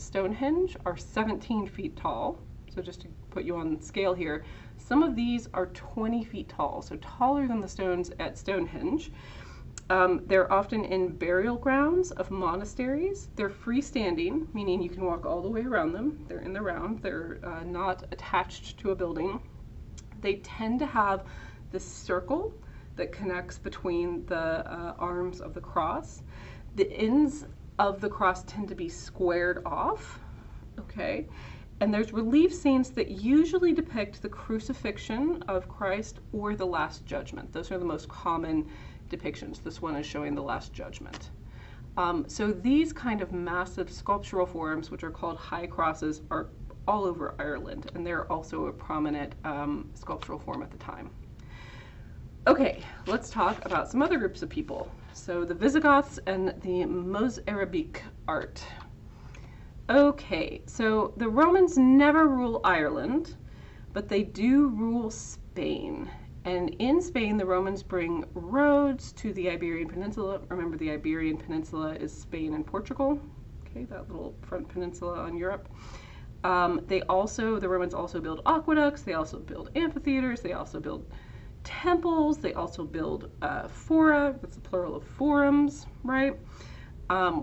Stonehenge are 17 feet tall. So just to put you on scale here, some of these are 20 feet tall, so taller than the stones at Stonehenge. They're often in burial grounds of monasteries. They're freestanding, meaning you can walk all the way around them. They're in the round. They're not attached to a building. They tend to have this circle that connects between the arms of the cross. The ends of the cross tend to be squared off, okay? And there's relief scenes that usually depict the crucifixion of Christ or the Last Judgment. Those are the most common depictions. This one is showing the Last Judgment. So these kind of massive sculptural forms, which are called high crosses, are all over Ireland, and they're also a prominent sculptural form at the time. Okay, let's talk about some other groups of people. So the Visigoths and the Mozarabic art. Okay, so the Romans never rule Ireland, but they do rule Spain. And in Spain, the Romans bring roads to the Iberian Peninsula. Remember, the Iberian Peninsula is Spain and Portugal, okay, that little front peninsula on Europe. The Romans also build aqueducts, they also build amphitheaters, they also build temples, they also build fora, that's the plural of forums, right?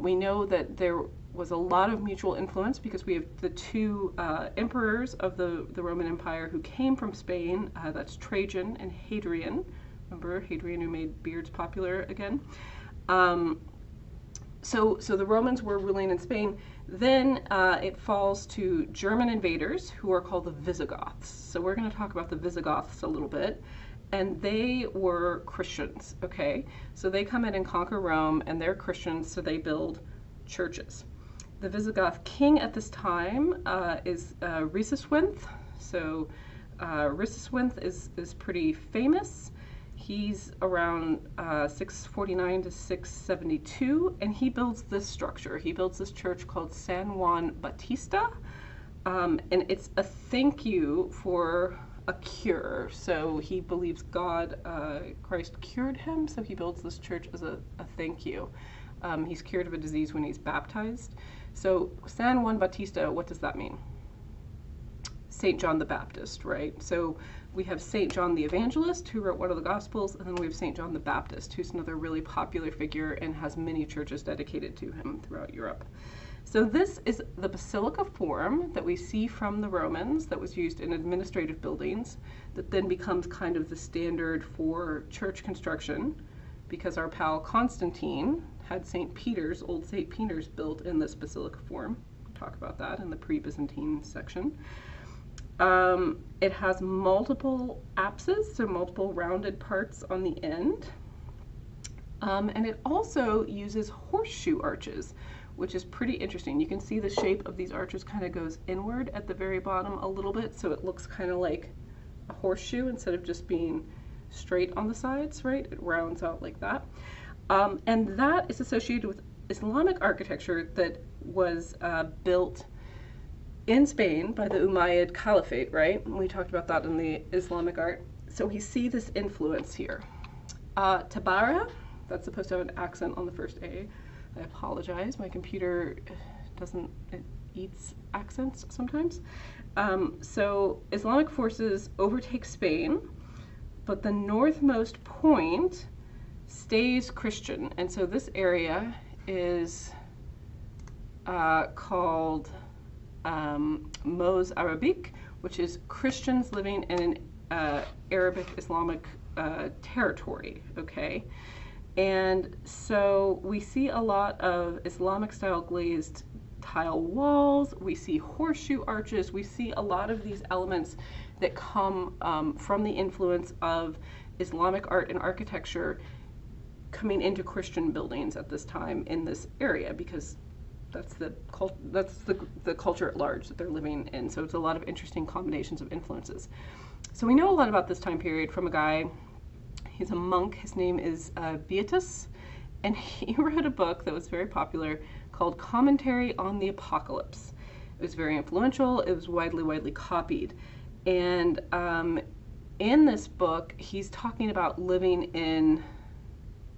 We know that there was a lot of mutual influence because we have the two emperors of the Roman Empire who came from Spain, that's Trajan and Hadrian. Remember Hadrian, who made beards popular again? So the Romans were ruling in Spain. Then it falls to German invaders who are called the Visigoths. So we're going to talk about the Visigoths a little bit. And they were Christians, okay? So they come in and conquer Rome, and they're Christians, so they build churches. The Visigoth king at this time is Rhysyswynth. So Rhysyswynth is pretty famous. He's around 649 to 672, and he builds this structure. He builds this church called San Juan Bautista, and it's a thank you for a cure. So he believes God, Christ cured him, so he builds this church as a thank you. He's cured of a disease when he's baptized. So San Juan Bautista, what does that mean? St. John the Baptist, right? So we have St. John the Evangelist, who wrote one of the Gospels, and then we have St. John the Baptist, who's another really popular figure and has many churches dedicated to him throughout Europe. So this is the basilica form that we see from the Romans that was used in administrative buildings that then becomes kind of the standard for church construction because our pal Constantine had St. Peter's, old St. Peter's, built in this basilica form. We'll talk about that in the pre-Byzantine section. It has multiple apses, so multiple rounded parts on the end. And it also uses horseshoe arches, which is pretty interesting. You can see the shape of these arches kind of goes inward at the very bottom a little bit, so it looks kind of like a horseshoe instead of just being straight on the sides, right? It rounds out like that. And that is associated with Islamic architecture that was built in Spain by the Umayyad Caliphate, right? We talked about that in the Islamic art. So we see this influence here. Tabarra, that's supposed to have an accent on the first A. I apologize, my computer doesn't, it eats accents sometimes. So Islamic forces overtake Spain, but the northmost point stays Christian. And so this area is called Mozarabic, which is Christians living in an Arabic Islamic territory, okay? And so we see a lot of Islamic style glazed tile walls, we see horseshoe arches, we see a lot of these elements that come from the influence of Islamic art and architecture coming into Christian buildings at this time in this area, because that's the culture at large that they're living in. So it's a lot of interesting combinations of influences. So we know a lot about this time period from a guy, he's a monk, his name is Beatus, and he wrote a book that was very popular called Commentary on the Apocalypse. It was very influential, it was widely copied. And in this book, he's talking about living in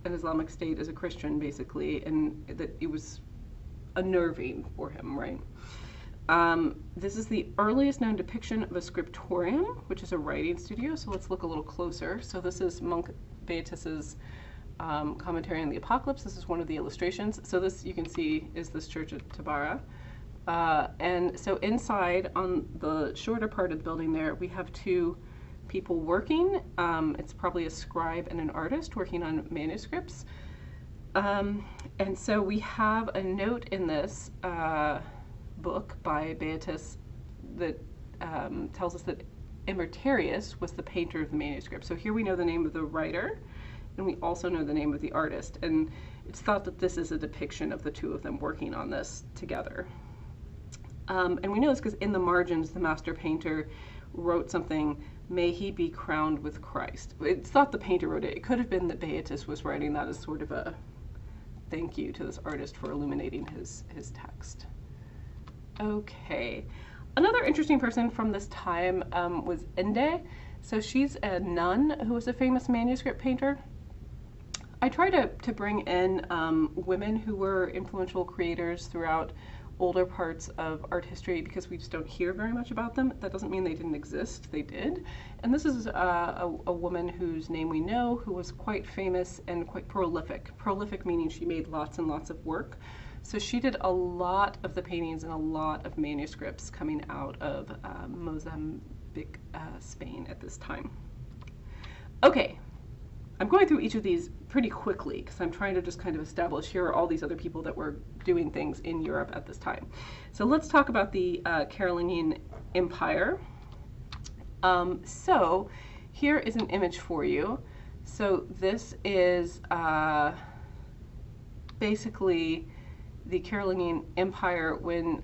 an Islamic state as a Christian, basically, and that it was unnerving for him, right? This is the earliest known depiction of a scriptorium, which is a writing studio, so let's look a little closer. So this is monk Beatus's Commentary on the Apocalypse. This is one of the illustrations. So this, you can see, is this church at Tabarra. And so inside, on the shorter part of the building there, we have two people working. It's probably a scribe and an artist working on manuscripts. And so we have a note in this book by Beatus that tells us that Emertarius was the painter of the manuscript. So here we know the name of the writer, and we also know the name of the artist. And it's thought that this is a depiction of the two of them working on this together. And we know this because in the margins, the master painter wrote something, "May he be crowned with Christ." It's thought the painter wrote it. It could have been that Beatus was writing that as sort of a thank you to this artist for illuminating his text. Okay. Another interesting person from this time was Ende. So she's a nun who was a famous manuscript painter. I try to bring in women who were influential creators throughout older parts of art history because we just don't hear very much about them. That doesn't mean they didn't exist, they did. And this is a woman whose name we know, who was quite famous and quite prolific. Prolific meaning she made lots and lots of work. So she did a lot of the paintings and a lot of manuscripts coming out of Mozambique, Spain at this time. Okay. I'm going through each of these pretty quickly because I'm trying to just kind of establish here are all these other people that were doing things in Europe at this time. So let's talk about the Carolingian Empire. So here is an image for you. So this is basically the Carolingian Empire when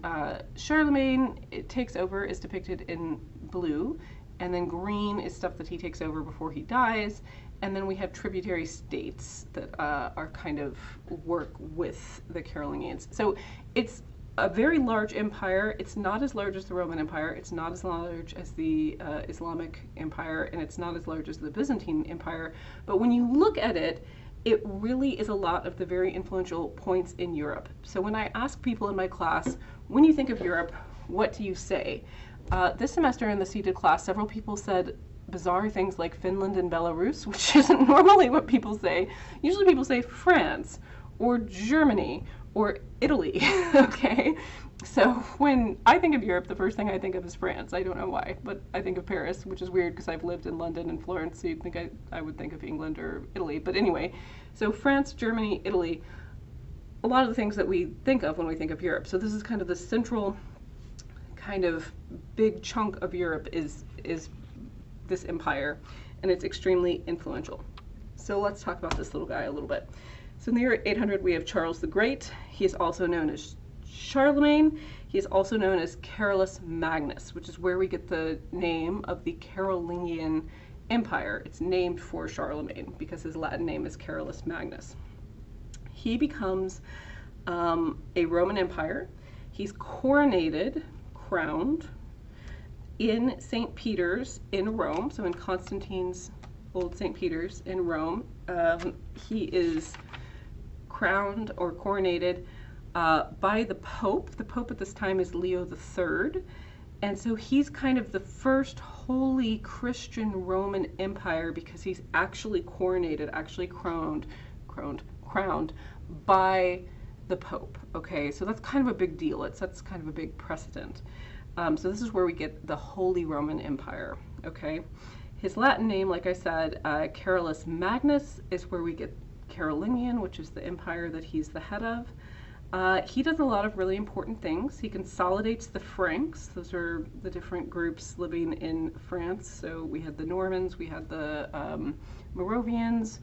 Charlemagne takes over is depicted in blue, and then green is stuff that he takes over before he dies. And then we have tributary states that are kind of work with the Carolingians. So it's a very large empire. It's not as large as the Roman Empire. It's not as large as the Islamic Empire, and it's not as large as the Byzantine Empire. But when you look at it, it really is a lot of the very influential points in Europe. So when I ask people in my class, when you think of Europe, what do you say? This semester in the seated class, several people said bizarre things like Finland and Belarus, which isn't normally what people say. Usually people say France or Germany or Italy, okay? So when I think of Europe, the first thing I think of is France. I don't know why, but I think of Paris, which is weird because I've lived in London and Florence, so you'd think I would think of England or Italy. But anyway, so France, Germany, Italy, a lot of the things that we think of when we think of Europe. So this is kind of the central kind of big chunk of Europe is this empire, and it's extremely influential. So let's talk about this little guy a little bit. So in the year 800 we have Charles the Great. He is also known as Charlemagne. He is also known as Carolus Magnus, which is where we get the name of the Carolingian Empire. It's named for Charlemagne because his Latin name is Carolus Magnus. He becomes a Roman Empire. He's crowned in St. Peter's in Rome, so in Constantine's old St. Peter's in Rome. He is crowned or coronated by the Pope. The Pope at this time is Leo III, and so he's kind of the first holy Christian Roman Empire because he's actually coronated, actually crowned by the Pope. Okay, so that's kind of a big deal. That's kind of a big precedent. So this is where we get the Holy Roman Empire, okay? His Latin name, like I said, Carolus Magnus, is where we get Carolingian, which is the empire that he's the head of. He does a lot of really important things. He consolidates the Franks. Those are the different groups living in France. So we had the Normans, we had the Morovians.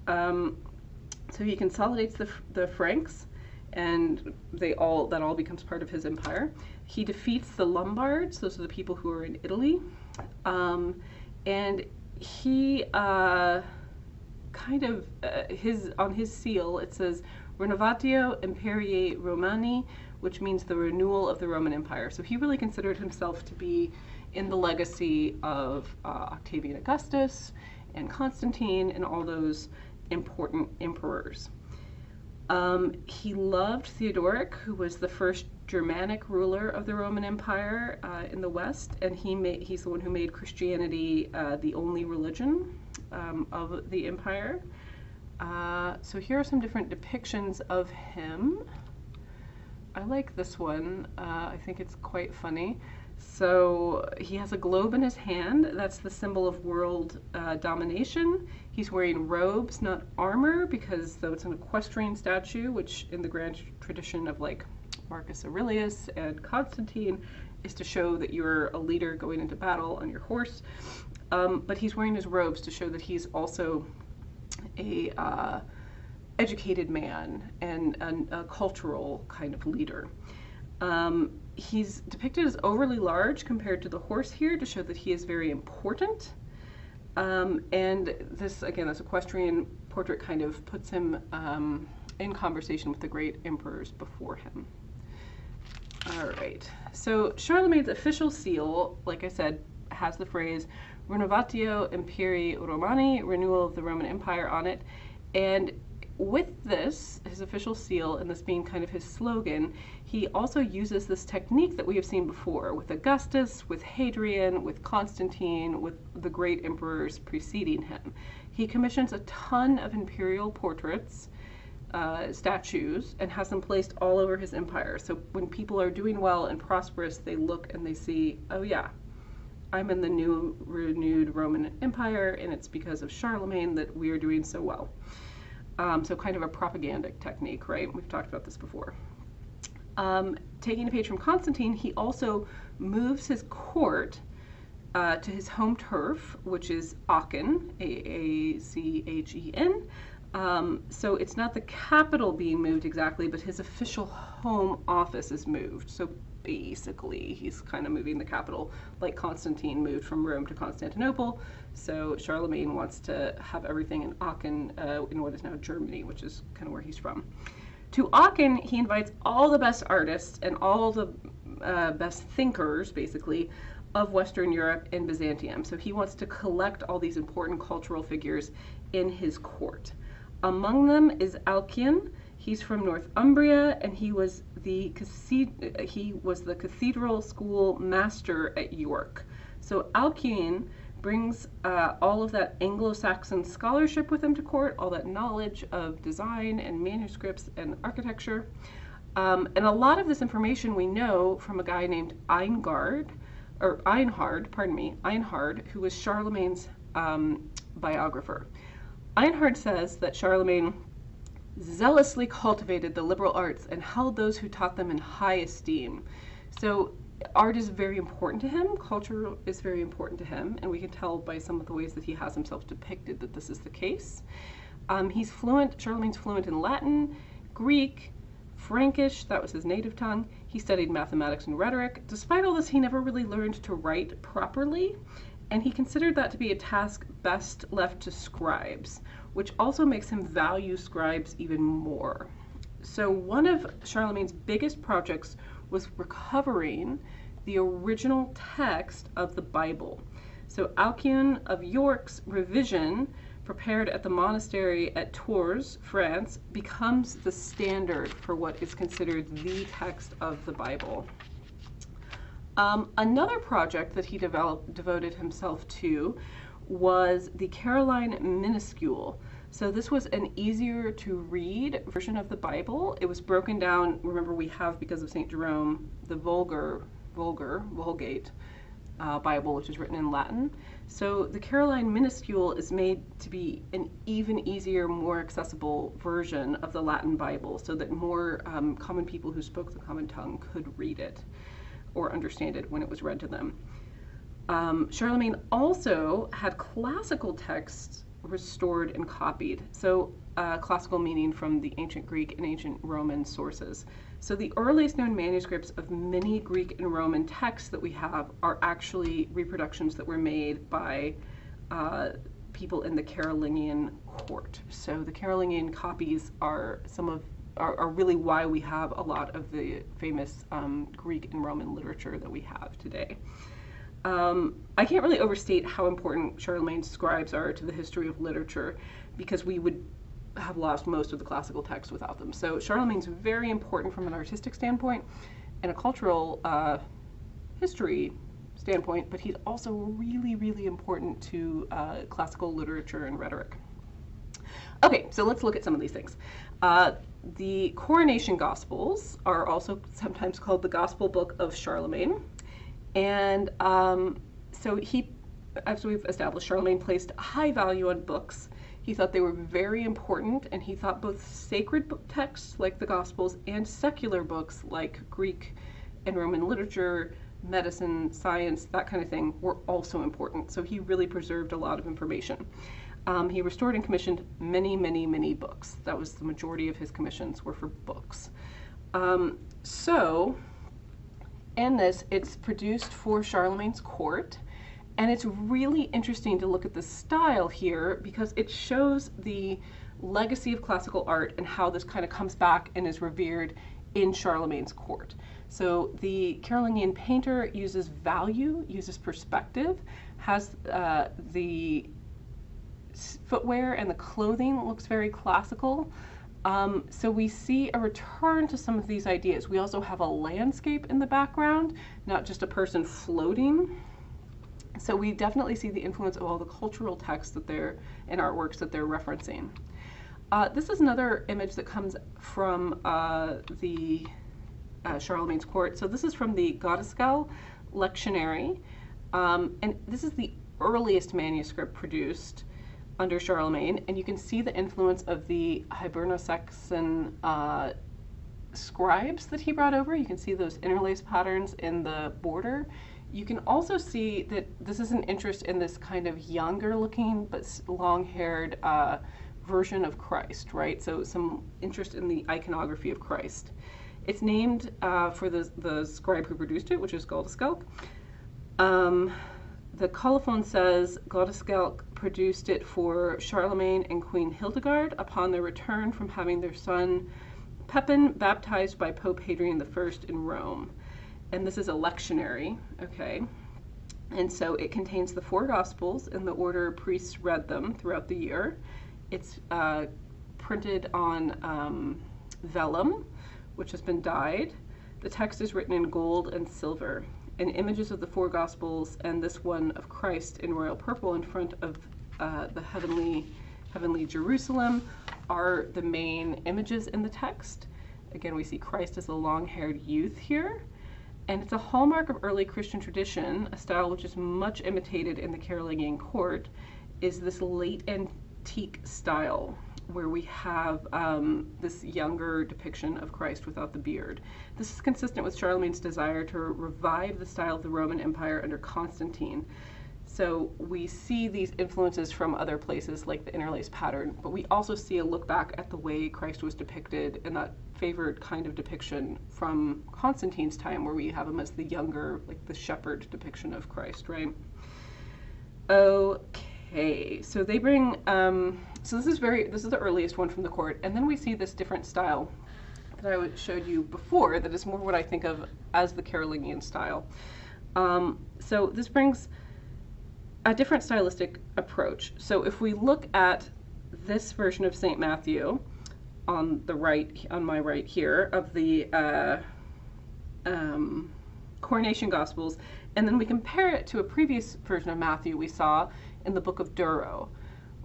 So he consolidates the Franks, and that all becomes part of his empire. He defeats the Lombards. Those are the people who are in Italy. And he on his seal it says Renovatio Imperii Romani, which means the renewal of the Roman Empire. So he really considered himself to be in the legacy of Octavian Augustus and Constantine and all those important emperors. He loved Theodoric, who was the first Germanic ruler of the Roman Empire in the West, and he's the one who made Christianity the only religion of the empire. So here are some different depictions of him. I like this one. I think it's quite funny. So he has a globe in his hand. That's the symbol of world domination. He's wearing robes, not armor, because though it's an equestrian statue, which in the grand tradition of like Marcus Aurelius and Constantine is to show that you're a leader going into battle on your horse. But he's wearing his robes to show that he's also a educated man and a cultural kind of leader. He's depicted as overly large compared to the horse here to show that he is very important. And this, again, this equestrian portrait kind of puts him in conversation with the great emperors before him. All right, so Charlemagne's official seal, like I said, has the phrase Renovatio Imperii Romani, renewal of the Roman Empire, on it. And with this, his official seal, and this being kind of his slogan, he also uses this technique that we have seen before with Augustus, with Hadrian, with Constantine, with the great emperors preceding him. He commissions a ton of imperial portraits, statues, and has them placed all over his empire. So when people are doing well and prosperous, they look and they see, oh yeah, I'm in the new renewed Roman Empire, and it's because of Charlemagne that we are doing so well. So kind of a propagandic technique, right? We've talked about this before. Taking a page from Constantine, he also moves his court to his home turf, which is Aachen, A-A-C-H-E-N. So it's not the capital being moved exactly, but his official home office is moved. So basically, he's kind of moving the capital like Constantine moved from Rome to Constantinople. So Charlemagne wants to have everything in Aachen, in what is now Germany, which is kind of where he's from. To Aachen, he invites all the best artists and all the best thinkers, basically, of Western Europe and Byzantium. So he wants to collect all these important cultural figures in his court. Among them is Alcuin. He's from Northumbria, and he was the cathedral school master at York. So Alcuin brings all of that Anglo-Saxon scholarship with him to court, all that knowledge of design and manuscripts and architecture. And a lot of this information we know from a guy named Einhard, who was Charlemagne's biographer. Einhard says that Charlemagne zealously cultivated the liberal arts and held those who taught them in high esteem. So art is very important to him, culture is very important to him, and we can tell by some of the ways that he has himself depicted that this is the case. Charlemagne's fluent in Latin, Greek, Frankish, that was his native tongue. He studied mathematics and rhetoric. Despite all this, he never really learned to write properly, and he considered that to be a task best left to scribes, which also makes him value scribes even more. So one of Charlemagne's biggest projects was recovering the original text of the Bible. So Alcuin of York's revision, prepared at the monastery at Tours, France, becomes the standard for what is considered the text of the Bible. Another project that he devoted himself to was the Caroline Minuscule. So this was an easier to read version of the Bible. It was broken down, remember we have, because of St. Jerome, the Vulgate Bible, which is written in Latin. So the Caroline Minuscule is made to be an even easier, more accessible version of the Latin Bible, so that more common people who spoke the common tongue could read it or understand it when it was read to them. Charlemagne also had classical texts restored and copied. So classical meaning from the ancient Greek and ancient Roman sources. So the earliest known manuscripts of many Greek and Roman texts that we have are actually reproductions that were made by people in the Carolingian court. So the Carolingian copies are really why we have a lot of the famous Greek and Roman literature that we have today. I can't really overstate how important Charlemagne's scribes are to the history of literature, because we would have lost most of the classical texts without them. So Charlemagne's very important from an artistic standpoint and a cultural history standpoint, but he's also really, really important to classical literature and rhetoric. Okay, so let's look at some of these things. The Coronation Gospels are also sometimes called the Gospel Book of Charlemagne. And so he, as we've established, Charlemagne placed a high value on books. He thought they were very important, and he thought both sacred book texts like the Gospels and secular books like Greek and Roman literature, medicine, science, that kind of thing were also important. So he really preserved a lot of information. He restored and commissioned many, many, many books. That was the majority of his commissions were for books. So in this, it's produced for Charlemagne's court. And it's really interesting to look at the style here because it shows the legacy of classical art and how this kind of comes back and is revered in Charlemagne's court. So the Carolingian painter uses value, uses perspective, has the footwear and the clothing looks very classical. So we see a return to some of these ideas. We also have a landscape in the background, not just a person floating. So we definitely see the influence of all the cultural texts that they're and artworks that they're referencing. This is another image that comes from the Charlemagne's court. So this is from the Gottesgall lectionary, and this is the earliest manuscript produced under Charlemagne, and you can see the influence of the Hiberno Saxon scribes that he brought over. You can see those interlace patterns in the border. You can also see that this is an interest in this kind of younger looking but long-haired version of Christ, right? So some interest in the iconography of Christ. It's named for the scribe who produced it, which is Gottesgall. The Colophone says Gottesgall produced it for Charlemagne and Queen Hildegard upon their return from having their son Pepin baptized by Pope Hadrian I in Rome. And this is a lectionary, okay? And so it contains the 4 Gospels in the order priests read them throughout the year. It's printed on vellum, which has been dyed. The text is written in gold and silver, and images of the 4 Gospels and this one of Christ in royal purple in front of the heavenly Jerusalem are the main images in the text. Again, we see Christ as a long-haired youth here. And it's a hallmark of early Christian tradition, a style which is much imitated in the Carolingian court, is this late antique style where we have this younger depiction of Christ without the beard. This is consistent with Charlemagne's desire to revive the style of the Roman Empire under Constantine. So we see these influences from other places like the interlace pattern, but we also see a look back at the way Christ was depicted in that favored kind of depiction from Constantine's time, where we have him as the younger, like the shepherd depiction of Christ, right? Okay, so they bring, so this is the earliest one from the court, and then we see this different style that I showed you before that is more what I think of as the Carolingian style. So this brings a different stylistic approach. So if we look at this version of St. Matthew on the right, on my right here, of the Coronation Gospels, and then we compare it to a previous version of Matthew we saw in the book of Duro,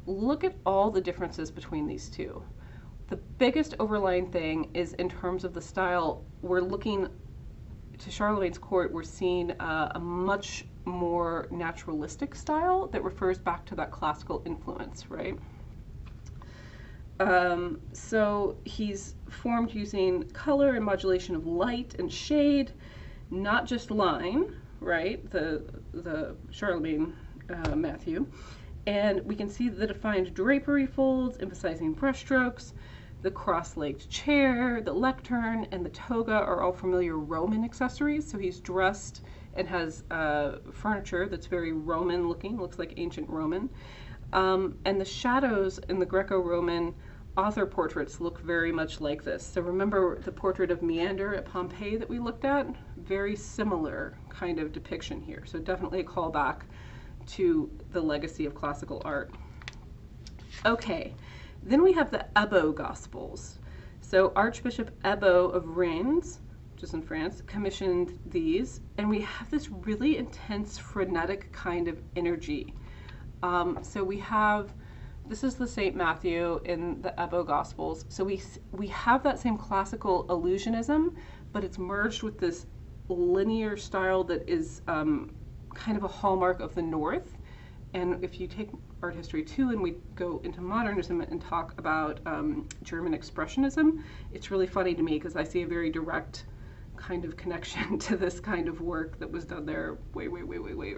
look at all the differences between these two. The biggest overlying thing is in terms of the style. We're looking to Charlemagne's court, we're seeing a much more naturalistic style that refers back to that classical influence, right? So he's formed using color and modulation of light and shade, not just line, right? The Charlemagne Matthew. And we can see the defined drapery folds, emphasizing brushstrokes. The cross-legged chair, the lectern, and the toga are all familiar Roman accessories. So he's dressed and has furniture that's very Roman looking, looks like ancient Roman. And the shadows in the Greco-Roman author portraits look very much like this. So remember the portrait of Meander at Pompeii that we looked at? Very similar kind of depiction here. So definitely a callback to the legacy of classical art. Okay, then we have the Evo Gospels. So Archbishop Evo of Rennes, which is in France, commissioned these, and we have this really intense, frenetic kind of energy. So we have, this is the St. Matthew in the Evo Gospels. So we have that same classical illusionism, but it's merged with this linear style that is kind of a hallmark of the North. And if you take art history too, and we go into modernism and talk about German expressionism, it's really funny to me because I see a very direct kind of connection to this kind of work that was done there way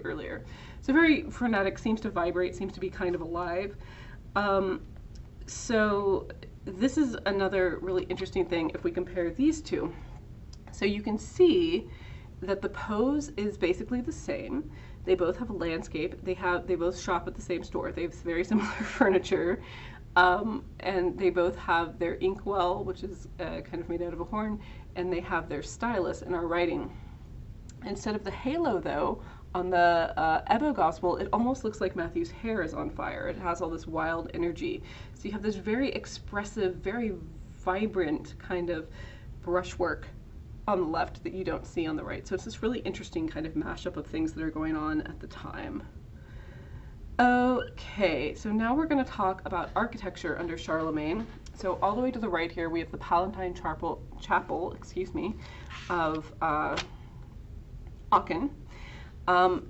earlier. So very frenetic, seems to vibrate, seems to be kind of alive. So this is another really interesting thing if we compare these two. So you can see that the pose is basically the same. They both have a landscape. They both shop at the same store. They have very similar furniture. And they both have their inkwell, which is kind of made out of a horn, and they have their stylus and are writing. Instead of the halo, though, on the Evo Gospel, it almost looks like Matthew's hair is on fire. It has all this wild energy. So you have this very expressive, very vibrant kind of brushwork on the left that you don't see on the right. So it's this really interesting kind of mashup of things that are going on at the time. Okay, so now we're going to talk about architecture under Charlemagne. So all the way to the right here, we have the Palatine Chapel, of Aachen.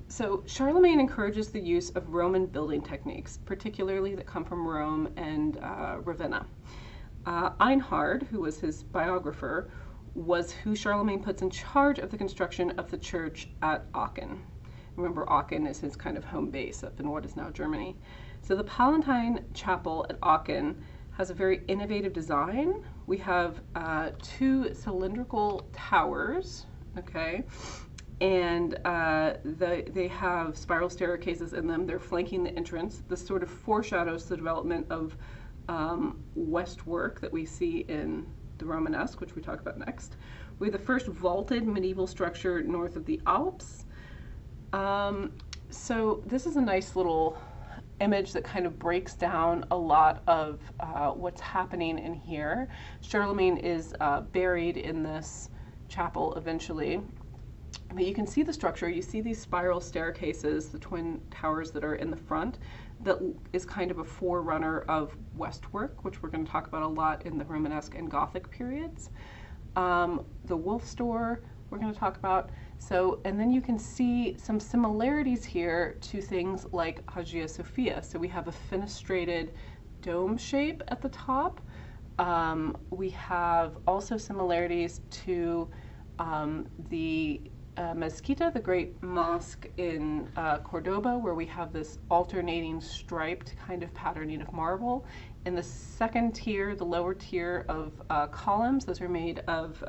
So Charlemagne encourages the use of Roman building techniques, particularly that come from Rome and Ravenna. Einhard, who was his biographer, was who Charlemagne puts in charge of the construction of the church at Aachen. Remember, Aachen is his kind of home base up in what is now Germany. So the Palatine Chapel at Aachen has a very innovative design. We have two cylindrical towers, okay, and they have spiral staircases in them. They're flanking the entrance. This sort of foreshadows the development of West work that we see in the Romanesque, which we talk about next. We have the first vaulted medieval structure north of the Alps. So this is a nice little image that kind of breaks down a lot of what's happening in here. Charlemagne is buried in this chapel eventually. But you can see the structure. You see these spiral staircases, the twin towers that are in the front, that is kind of a forerunner of West work, which we're going to talk about a lot in the Romanesque and Gothic periods. The wolf store we're going to talk about. So, and then you can see some similarities here to things like Hagia Sophia. So we have a fenestrated dome shape at the top. We have also similarities to the Mezquita, the great mosque in Cordoba, where we have this alternating striped kind of patterning of marble. In the second tier, the lower tier of columns, those are made of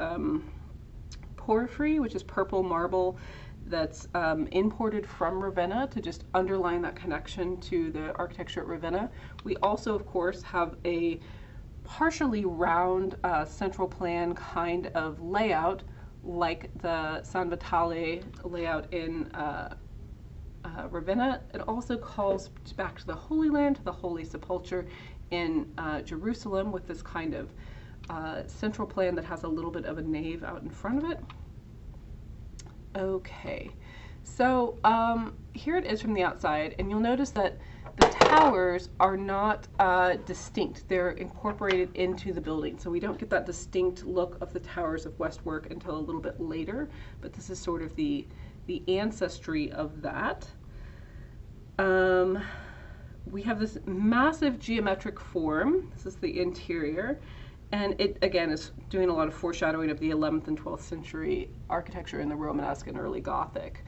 porphyry, which is purple marble that's imported from Ravenna to just underline that connection to the architecture at Ravenna. We also, of course, have a partially round central plan kind of layout, like the San Vitale layout in Ravenna. It also calls back to the Holy Land, to the Holy Sepulchre in Jerusalem, with this kind of central plan that has a little bit of a nave out in front of it. Okay, so here it is from the outside, and you'll notice that the towers are not distinct. They're incorporated into the building, so we don't get that distinct look of the towers of Westwork until a little bit later, but this is sort of the ancestry of that. We have this massive geometric form. This is the interior, and it again is doing a lot of foreshadowing of the 11th and 12th century architecture in the Romanesque and early Gothic.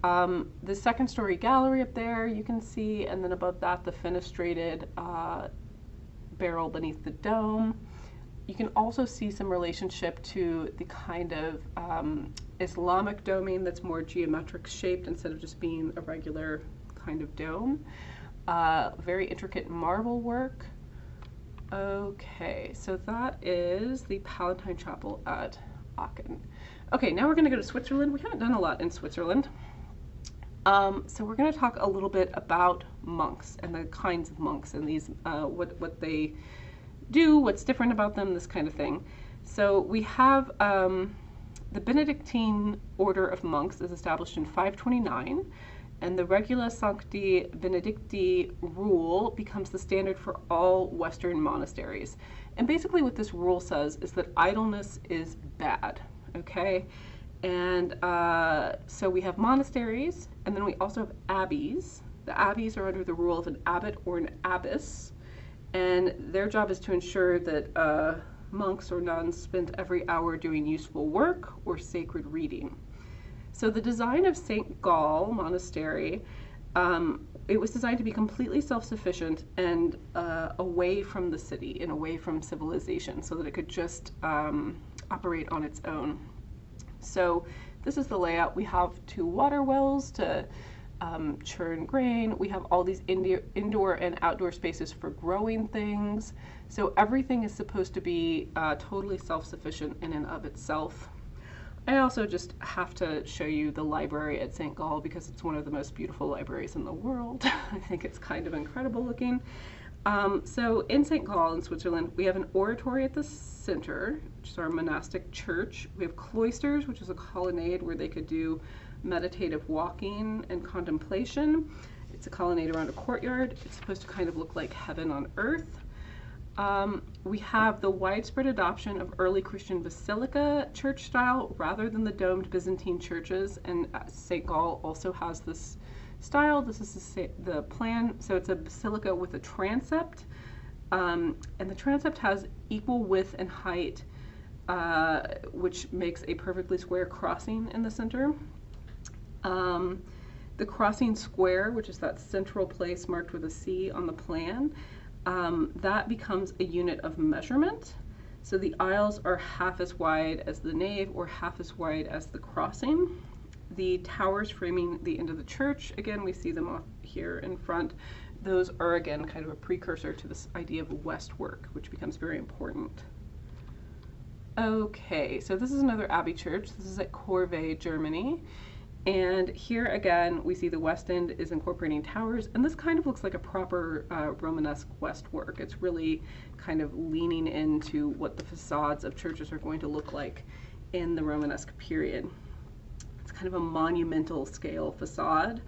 The second story gallery up there you can see, and then above that the fenestrated barrel beneath the dome. You can also see some relationship to the kind of Islamic doming that's more geometric shaped instead of just being a regular kind of dome. Very intricate marble work. Okay, so that is the Palatine Chapel at Aachen. Okay, now we're going to go to Switzerland. We haven't done a lot in Switzerland. So we're going to talk a little bit about monks and the kinds of monks and these, what they do, what's different about them, this kind of thing. So we have the Benedictine order of monks is established in 529, and the Regula Sancti Benedicti rule becomes the standard for all Western monasteries. And basically what this rule says is that idleness is bad, okay? And so we have monasteries, and then we also have abbeys. The abbeys are under the rule of an abbot or an abbess, and their job is to ensure that monks or nuns spend every hour doing useful work or sacred reading. So the design of St. Gall Monastery, it was designed to be completely self-sufficient and away from the city and away from civilization, so that it could just operate on its own. So this is the layout. We have 2 water wells to churn grain. We have all these indoor and outdoor spaces for growing things. So everything is supposed to be totally self-sufficient in and of itself. I also just have to show you the library at St. Gall because it's one of the most beautiful libraries in the world. I think it's kind of incredible looking. So in St. Gall in Switzerland, we have an oratory at the center, which is our monastic church. We have cloisters, which is a colonnade where they could do meditative walking and contemplation. It's a colonnade around a courtyard. It's supposed to kind of look like heaven on earth. We have the widespread adoption of early Christian basilica church style rather than the domed Byzantine churches, and St. Gall also has this style. This is the plan. So it's a basilica with a transept, and the transept has equal width and height, which makes a perfectly square crossing in the center. The crossing square, which is that central place marked with a C on the plan, that becomes a unit of measurement. So the aisles are half as wide as the nave or half as wide as the crossing. The towers framing the end of the church, again, we see them off here in front. Those are, again, kind of a precursor to this idea of westwork, which becomes very important. Okay, so this is another abbey church. This is at Corvey, Germany. And here again, we see the west end is incorporating towers, and this kind of looks like a proper Romanesque westwork. It's really kind of leaning into what the facades of churches are going to look like in the Romanesque period. It's kind of a monumental scale facade.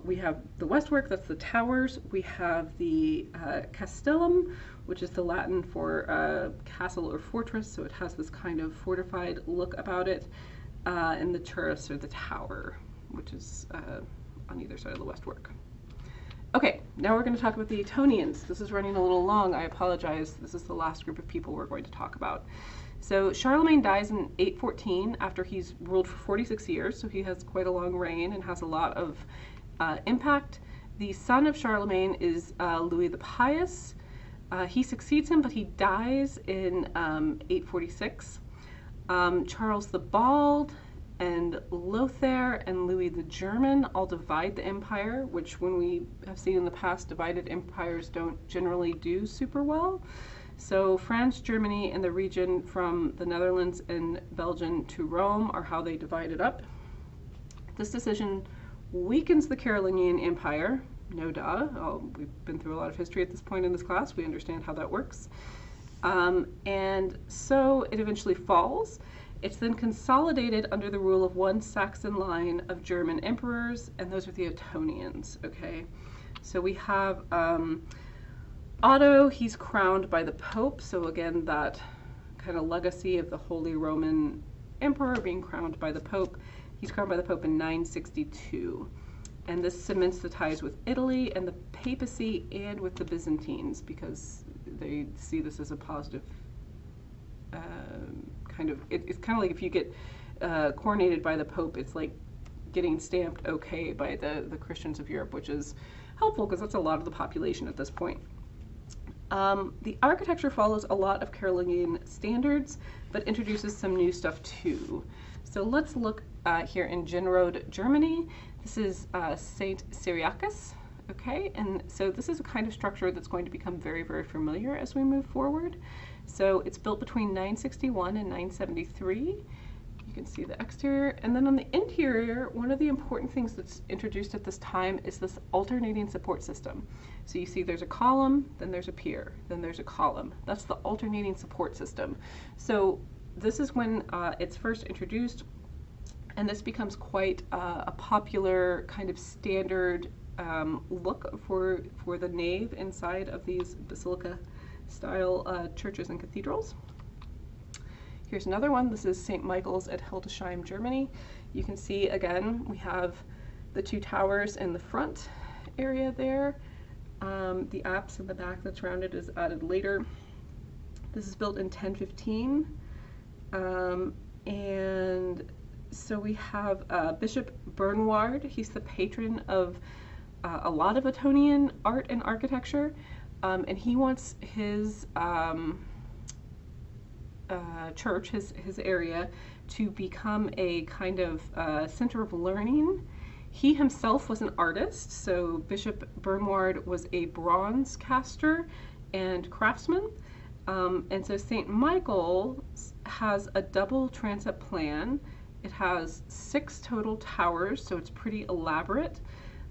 We have the westwork, that's the towers. We have the castellum, which is the Latin for castle or fortress, so it has this kind of fortified look about it. And the turris, or the tower, which is on either side of the westwork. Okay, now we're going to talk about the Etonians. This is running a little long, I apologize. This is the last group of people we're going to talk about. So Charlemagne dies in 814 after he's ruled for 46 years, so he has quite a long reign and has a lot of impact. The son of Charlemagne is Louis the Pious. He succeeds him, but he dies in 846. Charles the Bald and Lothair and Louis the German all divide the empire, which, when we have seen in the past, divided empires don't generally do super well. So France, Germany, and the region from the Netherlands and Belgium to Rome are how they divide it up. This decision weakens the Carolingian Empire, no duh. We've been through a lot of history at this point in this class. We understand how that works. And so it eventually falls. It's then consolidated under the rule of one Saxon line of German emperors, and those are the Etonians, okay? So we have Otto, he's crowned by the Pope, so again, that kind of legacy of the Holy Roman Emperor being crowned by the Pope. He's crowned by the Pope in 962. And this cements the ties with Italy and the papacy and with the Byzantines, because they see this as a positive kind of, it's kind of like if you get coronated by the Pope, it's like getting stamped okay by the Christians of Europe, which is helpful because that's a lot of the population at this point. The architecture follows a lot of Carolingian standards, but introduces some new stuff too. So let's look here in Genrode, Germany. This is St. Cyriacus, okay? And so this is a kind of structure that's going to become very, very familiar as we move forward. So it's built between 961 and 973. You can see the exterior. And then on the interior, one of the important things that's introduced at this time is this alternating support system. So you see there's a column, then there's a pier, then there's a column. That's the alternating support system. So this is when it's first introduced, and this becomes quite a popular kind of standard look for the nave inside of these basilica style churches and cathedrals. Here's another one. This is St. Michael's at Hildesheim, Germany. You can see, again, we have the two towers in the front area there. The apse in the back that's rounded is added later. This is built in 1015. And so we have Bishop Bernward. He's the patron of a lot of Etonian art and architecture. And he wants his church, his area, to become a kind of center of learning. He himself was an artist, so Bishop Bernward was a bronze caster and craftsman. And so St. Michael's has a double transept plan. It has 6 total towers, so it's pretty elaborate.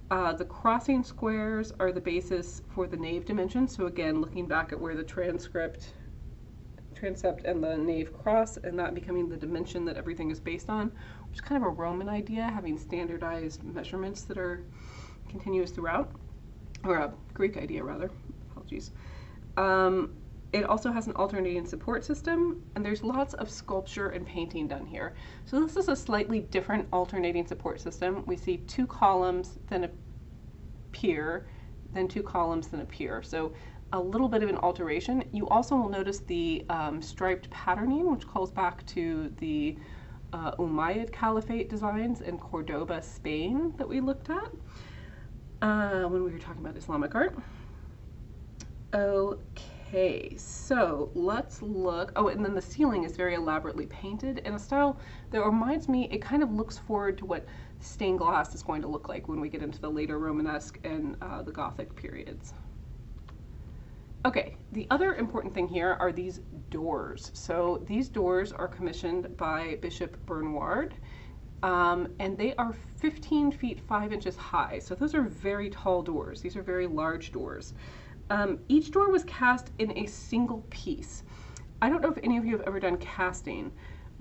The crossing squares are the basis for the nave dimension. So again, looking back at where the transept and the nave cross, and that becoming the dimension that everything is based on, which is kind of a Roman idea, having standardized measurements that are continuous throughout, or a Greek idea rather, apologies. It also has an alternating support system, and there's lots of sculpture and painting done here. So this is a slightly different alternating support system. We see 2 columns, then a pier, then 2 columns, then a pier. So a little bit of an alteration. You also will notice the striped patterning, which calls back to the Umayyad Caliphate designs in Cordoba, Spain, that we looked at when we were talking about Islamic art. Okay, so let's look. Oh, and then the ceiling is very elaborately painted in a style that reminds me, it kind of looks forward to what stained glass is going to look like when we get into the later Romanesque and the Gothic periods. Okay, the other important thing here are these doors. So these doors are commissioned by Bishop Bernward, and they are 15 feet 5 inches high. So those are very tall doors. These are very large doors. Each door was cast in a single piece. I don't know if any of you have ever done casting,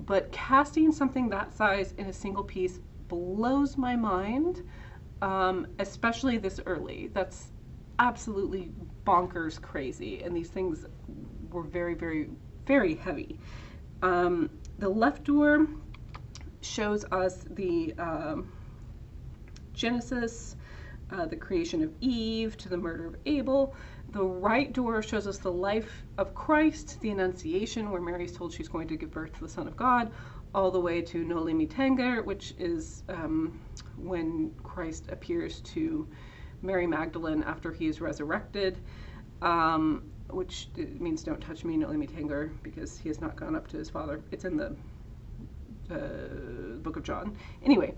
but casting something that size in a single piece blows my mind, especially this early. That's absolutely bonkers crazy, and these things were very, very, very heavy. The left door shows us the Genesis, the creation of Eve to the murder of Abel. The right door shows us the life of Christ, the Annunciation, where Mary's told she's going to give birth to the Son of God, all the way to Noli Me Tangere, which is when Christ appears to Mary Magdalene after he is resurrected, which means don't touch me, Noli Me Tangere, because he has not gone up to his Father. It's in the book of John. Anyway,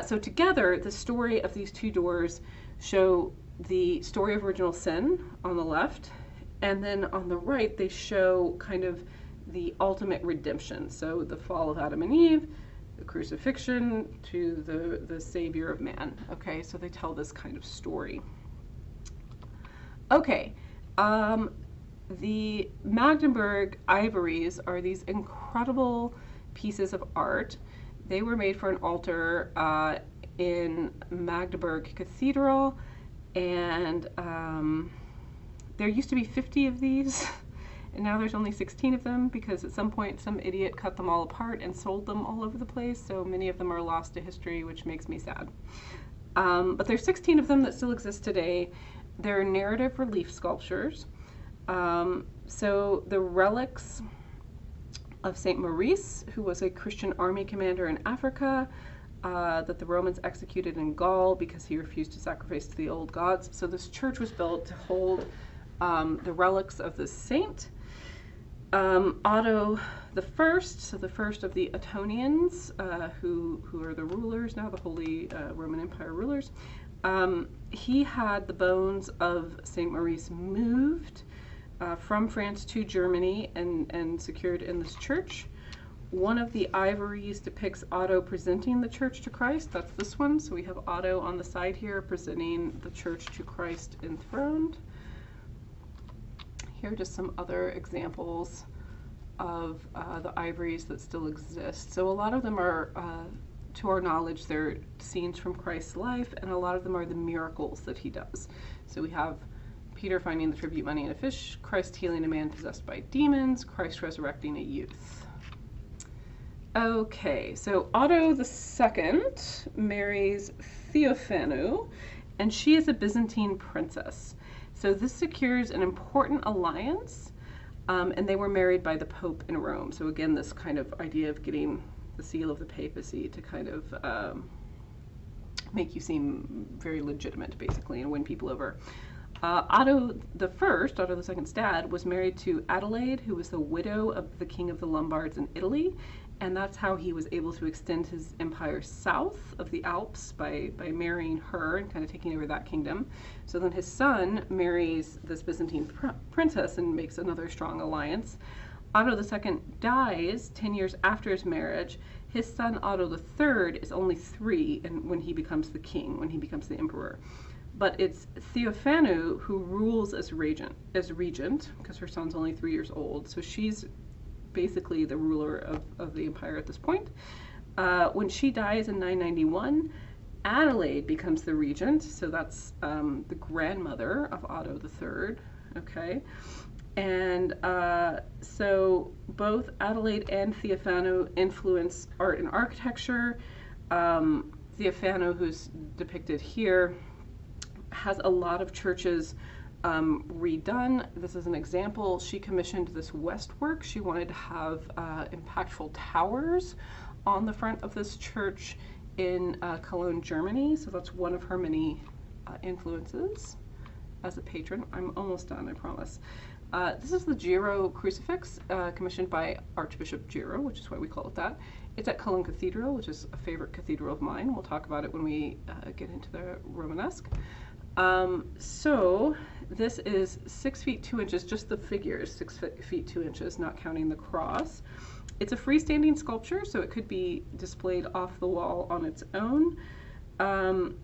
so together, the story of these 2 doors show the story of original sin on the left, and then on the right, they show kind of the ultimate redemption. So the fall of Adam and Eve, the crucifixion to the Savior of man. Okay, so they tell this kind of story. Okay, the Magdeburg ivories are these incredible pieces of art. They were made for an altar in Magdeburg Cathedral, and there used to be 50 of these, and now there's only 16 of them because at some point some idiot cut them all apart and sold them all over the place, so many of them are lost to history, which makes me sad. But there's 16 of them that still exist today. They're narrative relief sculptures. So the relics of St. Maurice, who was a Christian army commander in Africa, that the Romans executed in Gaul because he refused to sacrifice to the old gods. So this church was built to hold the relics of the saint. Otto the First, so the first of the Etonians, who are the rulers now, the Holy Roman Empire rulers, he had the bones of St. Maurice moved from France to Germany and secured in this church. One of the ivories depicts Otto presenting the church to Christ. That's this one. So we have Otto on the side here presenting the church to Christ enthroned. Here are just some other examples of the ivories that still exist. So a lot of them are, to our knowledge, they're scenes from Christ's life, and a lot of them are the miracles that he does. So we have Peter finding the tribute money in a fish, Christ healing a man possessed by demons, Christ resurrecting a youth. Okay, so Otto II marries Theophanu, and she is a Byzantine princess. So this secures an important alliance, and they were married by the Pope in Rome. So again, this kind of idea of getting the seal of the papacy to kind of make you seem very legitimate, basically, and win people over. Otto II's dad, was married to Adelaide, who was the widow of the king of the Lombards in Italy, and that's how he was able to extend his empire south of the Alps by marrying her and kind of taking over that kingdom. So then his son marries this Byzantine princess and makes another strong alliance. Otto II dies 10 years after his marriage. His son Otto III is only 3 when he becomes the king, when he becomes the emperor. But it's Theophanu who rules as regent, because her son's only 3 years old. So she's basically the ruler of the empire at this point. When she dies in 991, Adelaide becomes the regent. So that's the grandmother of Otto III. Okay. And so both Adelaide and Theophanu influence art and architecture. Theophanu, who's depicted here, has a lot of churches redone. This is an example. She commissioned this westwork. She wanted to have impactful towers on the front of this church in Cologne, Germany. So that's one of her many influences as a patron. I'm almost done, I promise. This is the Giro crucifix, commissioned by Archbishop Giro, which is why we call it that. It's at Cologne Cathedral, which is a favorite cathedral of mine. We'll talk about it when we get into the Romanesque. So this is 6 feet 2 inches, just the figure is 6 feet 2 inches, not counting the cross. It's a freestanding sculpture, so it could be displayed off the wall on its own.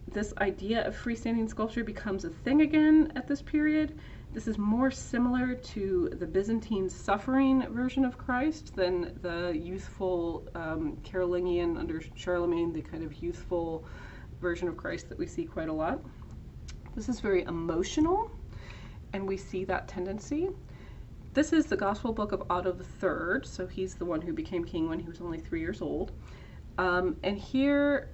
This idea of freestanding sculpture becomes a thing again at this period. This is more similar to the Byzantine suffering version of Christ than the youthful Carolingian under Charlemagne, the kind of youthful version of Christ that we see quite a lot. This is very emotional, and we see that tendency. This is the Gospel book of Otto III, so he's the one who became king when he was only 3 years old. And here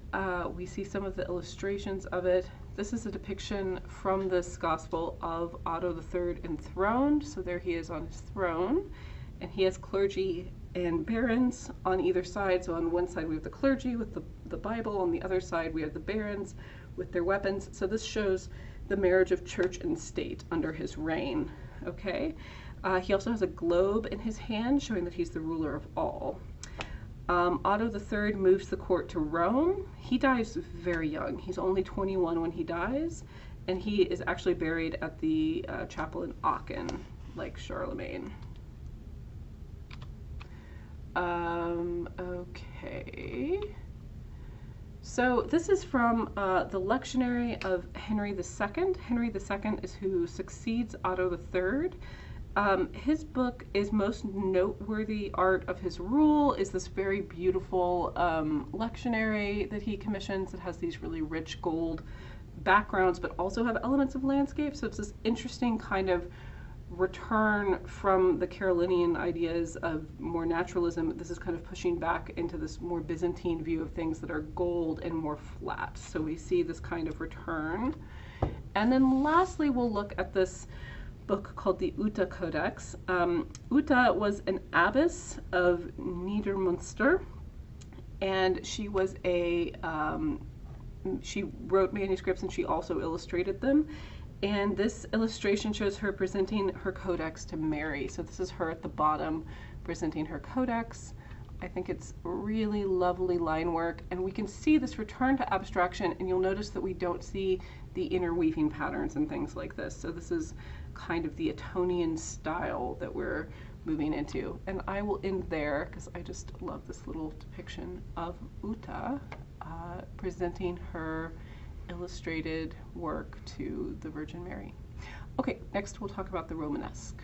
we see some of the illustrations of it. This is a depiction from this Gospel of Otto III enthroned. So there he is on his throne, and he has clergy and barons on either side. So on one side we have the clergy with the Bible, on the other side we have the barons with their weapons. So this shows the marriage of church and state under his reign. Okay. He also has a globe in his hand, showing that he's the ruler of all. Otto III moves the court to Rome. He dies very young. He's only 21 when he dies, and he is actually buried at the chapel in Aachen, like Charlemagne. Okay. So this is from the lectionary of Henry II. Henry II is who succeeds Otto III. His book is most noteworthy art of his rule is this very beautiful lectionary that he commissions. It has these really rich gold backgrounds, but also have elements of landscape. So it's this interesting kind of return from the Carolingian ideas of more naturalism. This is kind of pushing back into this more Byzantine view of things that are gold and more flat. So we see this kind of return. And then lastly, we'll look at this book called the Uta Codex. Uta was an abbess of Niedermünster, and she was she wrote manuscripts and she also illustrated them. And this illustration shows her presenting her codex to Mary. So this is her at the bottom presenting her codex. I think it's really lovely line work, and we can see this return to abstraction, and you'll notice that we don't see the interweaving patterns and things like this. So this is kind of the Etonian style that we're moving into. And I will end there because I just love this little depiction of Uta presenting her illustrated work to the Virgin Mary. Okay, next we'll talk about the Romanesque.